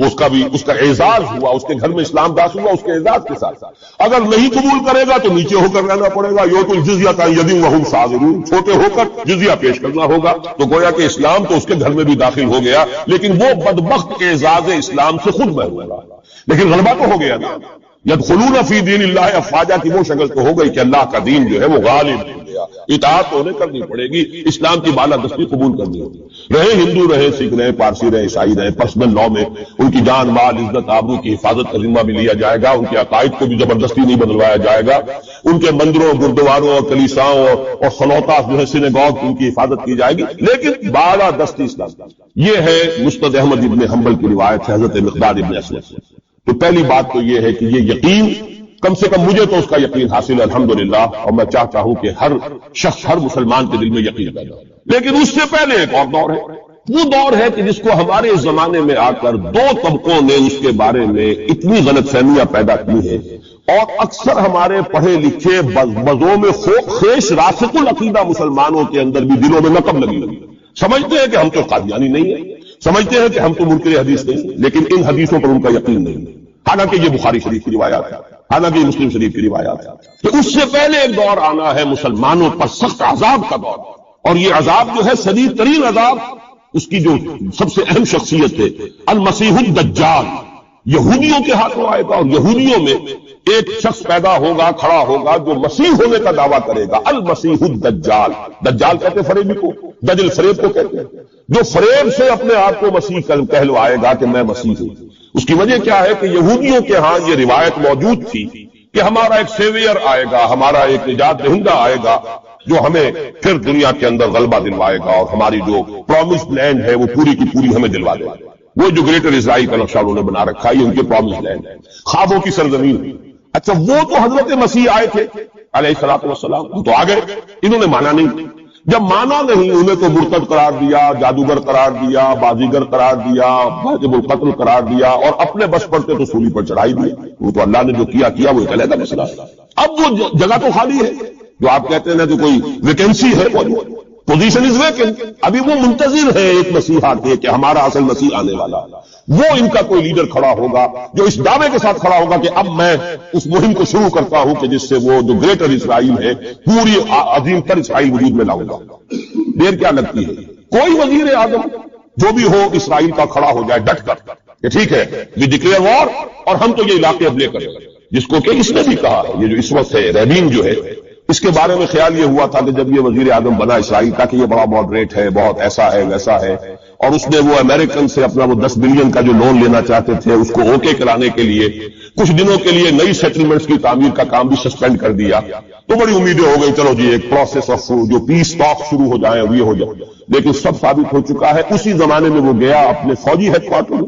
اس کا اعزاز ہوا، اس کے گھر میں اسلام داخل ہوا اس کے اعزاز کے ساتھ. اگر نہیں قبول کرے گا تو نیچے ہو کر رہنا پڑے گا. یوت الجزیہ عن ید وہم صاغرون، چھوٹے ہو کر جزیہ پیش کرنا ہوگا. تو گویا کہ اسلام تو اس کے گھر میں بھی داخل ہو گیا، لیکن وہ بدبخت اعزاز اسلام سے خود محروم رہا. لیکن غلبہ تو ہو گیا نا. یدخلون فی دین اللہ افواجا کی وہ شکل تو ہو گئی کہ اللہ کا دین جو ہے وہ غالب ہو گیا. اطاعت تو انہیں کرنی پڑے گی، اسلام کی بالادستی قبول کرنی ہوگی. رہے ہندو، رہے سکھ، رہے پارسی، رہے عیسائی، رہے پرسنل لا میں ان کی جان، مال، عزت، آبرو کی حفاظت کا ذمہ بھی لیا جائے گا. ان کے عقائد کو بھی زبردستی نہیں بدلوایا جائے گا. ان کے مندروں، گردواروں اور کلیساؤں اور صلوات جو ہے سینیگاگ، ان کی حفاظت کی جائے گی، لیکن بالادستی اسلام. یہ ہے مسند احمد ابن حنبل کی روایت ہے حضرت مقداد ابن اسود سے. تو پہلی بات تو یہ ہے کہ یہ یقین، کم سے کم مجھے تو اس کا یقین حاصل ہے الحمدللہ، اور میں چاہتا ہوں کہ ہر شخص، ہر مسلمان کے دل میں یقین پیدا ہو. لیکن اس سے پہلے ایک اور دور ہے، وہ دور ہے کہ جس کو ہمارے زمانے میں آ کر 2 طبقوں نے اس کے بارے میں اتنی غلط فہمیاں پیدا کی ہیں، اور اکثر ہمارے پڑھے لکھے بزوں میں خیش راسخ العقیدہ مسلمانوں کے اندر بھی دلوں میں نقب لگی ہوئی. سمجھتے ہیں کہ ہم تو قادیانی نہیں ہیں، سمجھتے ہیں کہ ہم تو منکر حدیث نہیں ہیں، لیکن ان حدیثوں پر ان کا یقین نہیں ہے. حالانکہ یہ بخاری شریف کی روایات ہے، حالانکہ یہ مسلم شریف کی روایات ہے. تو اس سے پہلے ایک دور آنا ہے مسلمانوں پر سخت عذاب کا دور، اور یہ عذاب جو ہے شدید ترین عذاب، اس کی جو سب سے اہم شخصیت ہے المسیح الدجال، یہودیوں کے ہاتھوں آئے گا. اور یہودیوں میں ایک شخص پیدا ہوگا، کھڑا ہوگا، جو مسیح ہونے کا دعویٰ کرے گا. المسیح الدجال، دجال کہتے فریبی کو، دجل فریب کو کہتے ہیں، جو فریب سے اپنے آپ کو مسیح کہلوائے گا کہ میں مسیح ہوں. اس کی وجہ کیا ہے کہ یہودیوں کے ہاں یہ روایت موجود تھی کہ ہمارا ایک سیویئر آئے گا، ہمارا ایک نجات دہندہ آئے گا جو ہمیں پھر دنیا کے اندر غلبہ دلوائے گا، اور ہماری جو پرومسڈ لینڈ ہے وہ پوری کی پوری ہمیں دلوا دے گا. وہ جو گریٹر اسرائیل کا نقشہ انہوں نے بنا رکھا ہے، یہ ان کے پرومسڈ لینڈ ہے، خوابوں کی سرزمین. اچھا، وہ تو حضرت مسیح آئے تھے علیہ الصلوۃ والسلام، وہ تو آ گئے، انہوں نے مانا نہیں. جب مانا نہیں، انہیں تو مرتد قرار دیا، جادوگر قرار دیا، بازیگر قرار دیا، واجب القتل قرار دیا، اور اپنے بس پڑتے تو سولی پر چڑھائی دی. وہ تو اللہ نے جو کیا وہ ایک علیحدہ مسئلہ ہے. اب وہ جگہ تو خالی ہے، جو آپ کہتے ہیں نا کہ کوئی ویکینسی ہے، پوزیشن از ویکینٹ، ابھی وہ منتظر ہے ایک مسیحا کے کہ ہمارا اصل مسیح آنے والا، وہ ان کا کوئی لیڈر کھڑا ہوگا جو اس دعوے کے ساتھ کھڑا ہوگا کہ اب میں اس مہم کو شروع کرتا ہوں کہ جس سے وہ جو گریٹر اسرائیل ہے، پوری عظیم تر اسرائیل وجود میں لاؤں گا۔ دیر کیا لگتی ہے؟ کوئی وزیر اعظم جو بھی ہو اسرائیل کا کھڑا ہو جائے ڈٹ کر کہ ٹھیک ہے وی ڈکلیئر وار، اور ہم تو یہ علاقے اب لے کر، جس کو کہ اس نے بھی کہا ہے، یہ جو اس وقت ہے ریبین جو ہے، اس کے بارے میں خیال یہ ہوا تھا کہ جب یہ وزیر اعظم بنا اسرائیل کا کہ یہ بڑا ماڈریٹ ہے، بہت ایسا ہے ویسا ہے، اور اس نے وہ امریکن سے اپنا وہ 10 بلین کا جو لون لینا چاہتے تھے اس کو اوکے کرانے کے لیے کچھ دنوں کے لیے نئی سیٹلمنٹس کی تعمیر کا کام بھی سسپینڈ کر دیا، تو بڑی امیدیں ہو گئی چلو جی ایک پروسیس آف جو پیس ٹاک شروع ہو جائیں اور یہ ہو جائے، لیکن سب ثابت ہو چکا ہے۔ اسی زمانے میں وہ گیا اپنے فوجی ہیڈ کوارٹر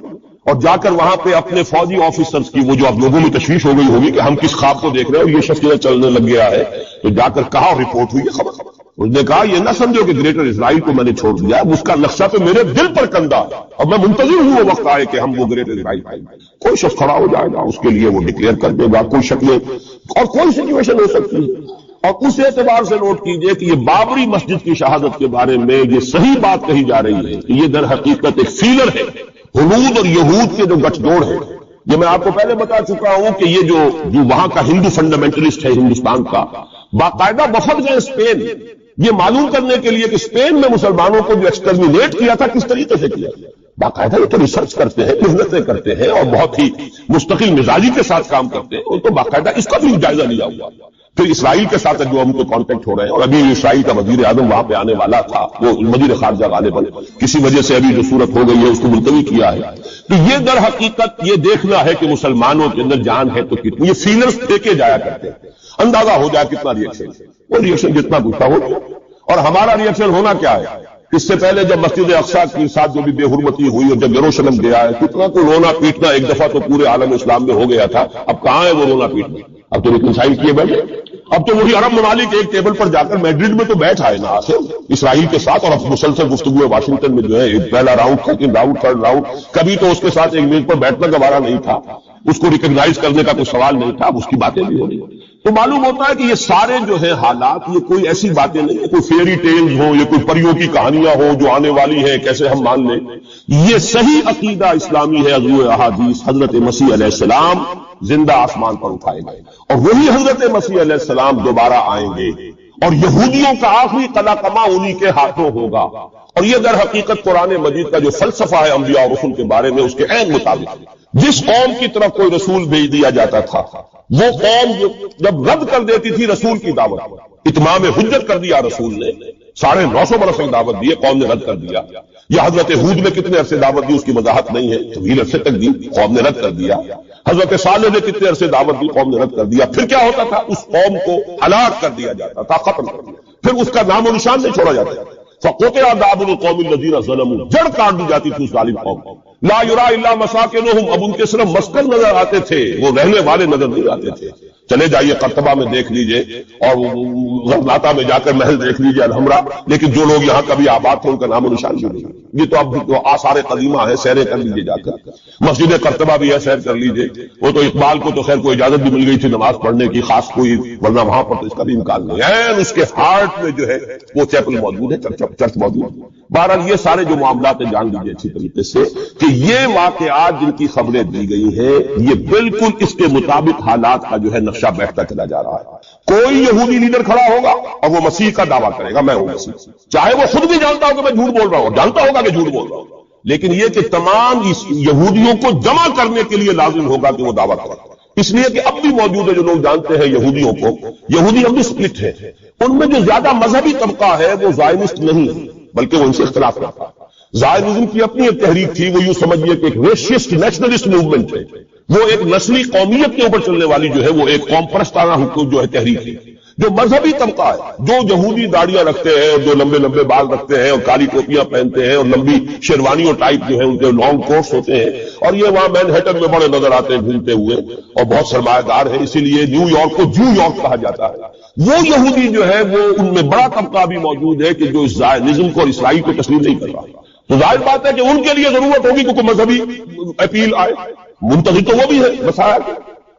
اور جا کر وہاں پہ اپنے فوجی آفیسرز کی وہ جو اب لوگوں میں تشویش ہو گئی ہوگی کہ ہم کس خواب کو دیکھ رہے ہیں اور یہ شخص چلنے لگ گیا ہے، تو جا کر کہا اور رپورٹ ہوئی خبر، اس نے کہا یہ نہ سمجھو کہ گریٹر اسرائیل کو میں نے چھوڑ دیا، اس کا نقشہ تو میرے دل پر کندہ اور میں منتظر ہوں وہ وقت آئے کہ ہم وہ گریٹر اسرائیل پائیں گے۔ کوئی شخص کھڑا ہو جائے گا اس کے لیے وہ ڈکلیئر کر دے گا، کوئی شکل اور کوئی سچویشن ہو سکتی ہے۔ اور اس اعتبار سے نوٹ کیجئے کہ یہ بابری مسجد کی شہادت کے بارے میں یہ صحیح بات کہی جا رہی ہے کہ یہ در حقیقت ایک فیلر ہے ہنود اور یہود کے جو گٹھ جوڑ ہے۔ یہ میں آپ کو پہلے بتا چکا ہوں کہ یہ جو وہاں کا ہندو فنڈامنٹلسٹ ہے ہندوستان کا، باقاعدہ وفد گئے اسپین یہ معلوم کرنے کے لیے کہ اسپین میں مسلمانوں کو جو ایکسٹرمینیٹ کیا تھا کس طریقے سے کیا، باقاعدہ یہ تو ریسرچ کرتے ہیں، محنتیں کرتے ہیں اور بہت ہی مستقل مزاجی کے ساتھ کام کرتے ہیں، تو باقاعدہ اس کا بھی جائزہ لیا ہوا۔ پھر اسرائیل کے ساتھ جو ہم کو کانٹیکٹ ہو رہے ہیں، اور ابھی اسرائیل کا وزیر اعظم وہاں پہ آنے والا تھا، وہ وزیر خارجہ غالباً کسی وجہ سے ابھی جو صورت ہو گئی ہے اس کو ملتوی کیا ہے، تو یہ در حقیقت یہ دیکھنا ہے کہ مسلمانوں کے اندر جان ہے تو کتنی، یہ فیلرز دیکھے جایا کرتے ہیں، اندازہ ہو جائے کتنا ریئیکشن، وہ ریئیکشن جتنا گھٹا ہو جائے۔ اور ہمارا ریئیکشن ہونا کیا ہے؟ اس سے پہلے جب مسجد اقصیٰ کے ساتھ جو بھی بے حرمتی ہوئی اور جب یروشلم گیا ہے، کتنا کو رونا پیٹنا ایک دفعہ تو پورے عالم اسلام میں ہو گیا تھا، اب کہاں ہے وہ رونا پیٹنا؟ اب تو ریکنسائل کیے بیٹھے، اب تو وہی عرب ممالک ایک ٹیبل پر جا کر میڈرڈ میں تو بیٹھ آئے نا آخر اسرائیل کے ساتھ، اور اب مسلسل گفتگو واشنگٹن میں جو ہے پہلا round, second round, third round, کبھی تو اس کے ساتھ ایک میز پر بیٹھنا گوارا نہیں تھا، اس کو ریکگنائز کرنے کا کوئی سوال نہیں تھا، اب اس کی باتیں بھی ہو رہی ہیں۔ تو معلوم ہوتا ہے کہ یہ سارے جو ہے حالات یہ کوئی ایسی باتیں نہیں ہے، کوئی فیری ٹیلز ہو یا کوئی پریوں کی کہانیاں ہو جو آنے والی ہیں کیسے ہم مان لیں، یہ صحیح عقیدہ اسلامی ہے۔ حضور احادیث حضرت مسیح علیہ السلام زندہ آسمان پر اٹھائے گئے اور وہی حضرت مسیح علیہ السلام دوبارہ آئیں گے اور یہودیوں کا آخری قلع قمع انہی کے ہاتھوں ہوگا، اور یہ در حقیقت قرآن مجید کا جو فلسفہ ہے انبیاء اور رسول کے بارے میں، اس کے عین مطابق جس قوم کی طرف کوئی رسول بھیج دیا جاتا تھا وہ قوم جب رد کر دیتی تھی رسول کی دعوت، اتمام حجت کر دیا رسول نے، 950 برس تک دعوت دی، قوم نے رد کر دیا۔ یا حضرت ہود نے کتنے عرصے دعوت دی اس کی وضاحت نہیں ہے، طویل عرصے تک دی، قوم نے رد کر دیا۔ حضرت صالح نے کتنے عرصے دعوت دی، قوم نے رد کر دیا۔ پھر کیا ہوتا تھا؟ اس قوم کو ہلاک کر دیا جاتا تھا، ختم کر دیا، پھر اس کا نام و نشان نہیں چھوڑا جاتا۔ فَقُطِعَ دَابِرُ الْقَوْمِ الَّذِينَ ظَلَمُوا، جڑ کاٹ دی جاتی تھی اس ظالم قوم کو۔ لا یرا الا مساکنہم، اب ان کے صرف مسکن نظر آتے تھے، وہ رہنے والے نظر نہیں آتے تھے۔ چلے جائیے قرطبہ میں دیکھ لیجئے اور غرناطہ میں جا کر محل دیکھ لیجئے الحمرا، لیکن جو لوگ یہاں کبھی آباد تھے ان کا نام و نشان بھی نہیں۔ یہ تو اب تو آثار قدیمہ ہے، سیریں کر لیجئے جا کر، مسجد قرطبہ بھی ہے، سیر کر لیجئے۔ وہ تو اقبال کو تو خیر کوئی اجازت بھی مل گئی تھی نماز پڑھنے کی خاص کوئی، ورنہ وہاں پر تو اس کا بھی امکان نہیں ہے۔ اس کے ہارٹ میں جو ہے وہ چیپل موجود ہے، چرچ موجود ہے۔ بہرحال یہ سارے جو معاملات ہیں جان لیجیے اچھی طریقے سے کہ یہ واقعات جن کی خبریں دی گئی ہیں یہ بالکل اس کے مطابق حالات کا جو ہے نقشہ بیٹھتا چلا جا رہا ہے۔ کوئی یہودی لیڈر کھڑا ہوگا اور وہ مسیح کا دعویٰ کرے گا میں ہوں مسیح، چاہے وہ خود بھی جانتا ہو کہ میں جھوٹ بول رہا ہوں، جانتا ہوگا کہ جھوٹ بول رہا ہوں، لیکن یہ کہ تمام اس یہودیوں کو جمع کرنے کے لیے لازم ہوگا کہ وہ دعویٰ کرے، اس لیے کہ اب بھی موجود ہے جو لوگ جانتے ہیں یہودیوں کو، یہودی اب بھی سپلٹ ہے، ان میں جو زیادہ مذہبی طبقہ ہے وہ زائنسٹ نہیں ہے بلکہ وہ ان سے اختلاف کرتا ہے۔ زائنزم کی اپنی ایک تحریک تھی، وہ یوں سمجھیے کہ ایک ریشسٹ نیشنلسٹ موومنٹ ہے، وہ ایک نسلی قومیت کے اوپر چلنے والی جو ہے وہ ایک قوم پرستانہ حکومت جو ہے تحریک ہے۔ جو مذہبی طبقہ ہے، جو یہودی داڑیاں رکھتے ہیں اور جو لمبے لمبے بال رکھتے ہیں اور کالی ٹوپیاں پہنتے ہیں اور لمبی شیروانیوں ٹائپ جو ہے ان کے لانگ کوٹس ہوتے ہیں، اور یہ وہاں مینہٹن میں بڑے نظر آتے ہیں گھومتے ہوئے اور بہت سرمایہ دار ہے، اسی لیے نیو یارک کو جو یارک کہا جاتا ہے۔ وہ یہودی جو ہے وہ ان میں بڑا طبقہ بھی موجود ہے کہ جو اس زائنزم کو اور اسرائیل کو تسلیم نہیں کر رہا۔ تو ظاہر بات ہے کہ ان کے لیے ضرورت ہوگی کہ کوئی مذہبی اپیل آئے، منتظر تو وہ بھی ہے مسائل،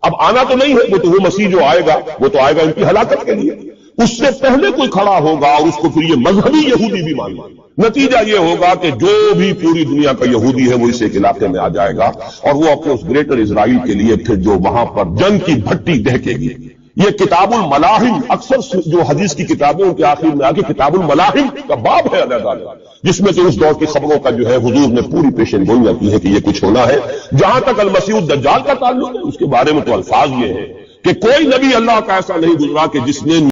اب آنا تو نہیں ہے، وہ تو وہ مسیح جو آئے گا وہ تو آئے گا ان کی ہلاکت کے لیے۔ اس سے پہلے کوئی کھڑا ہوگا اور اس کو پھر یہ مذہبی یہودی بھی ماننا، نتیجہ یہ ہوگا کہ جو بھی پوری دنیا کا یہودی ہے وہ اس ایک علاقے میں آ جائے گا اور وہ اپنے اس گریٹر اسرائیل کے لیے پھر جو وہاں پر جنگ کی بھٹی دہکے گی۔ یہ کتاب الملاحم، اکثر جو حدیث کی کتابیں ان کے آخر میں آ کے کتاب الملاحم کا باب ہے علیحدہ، جس میں کہ اس دور کی خبروں کا جو ہے حضور نے پوری پیشن گوئی کی ہے کہ یہ کچھ ہونا ہے۔ جہاں تک المسیح الدجال کا تعلق ہے اس کے بارے میں تو الفاظ یہ ہے کہ کوئی نبی اللہ کا ایسا نہیں گزرا کہ جس نے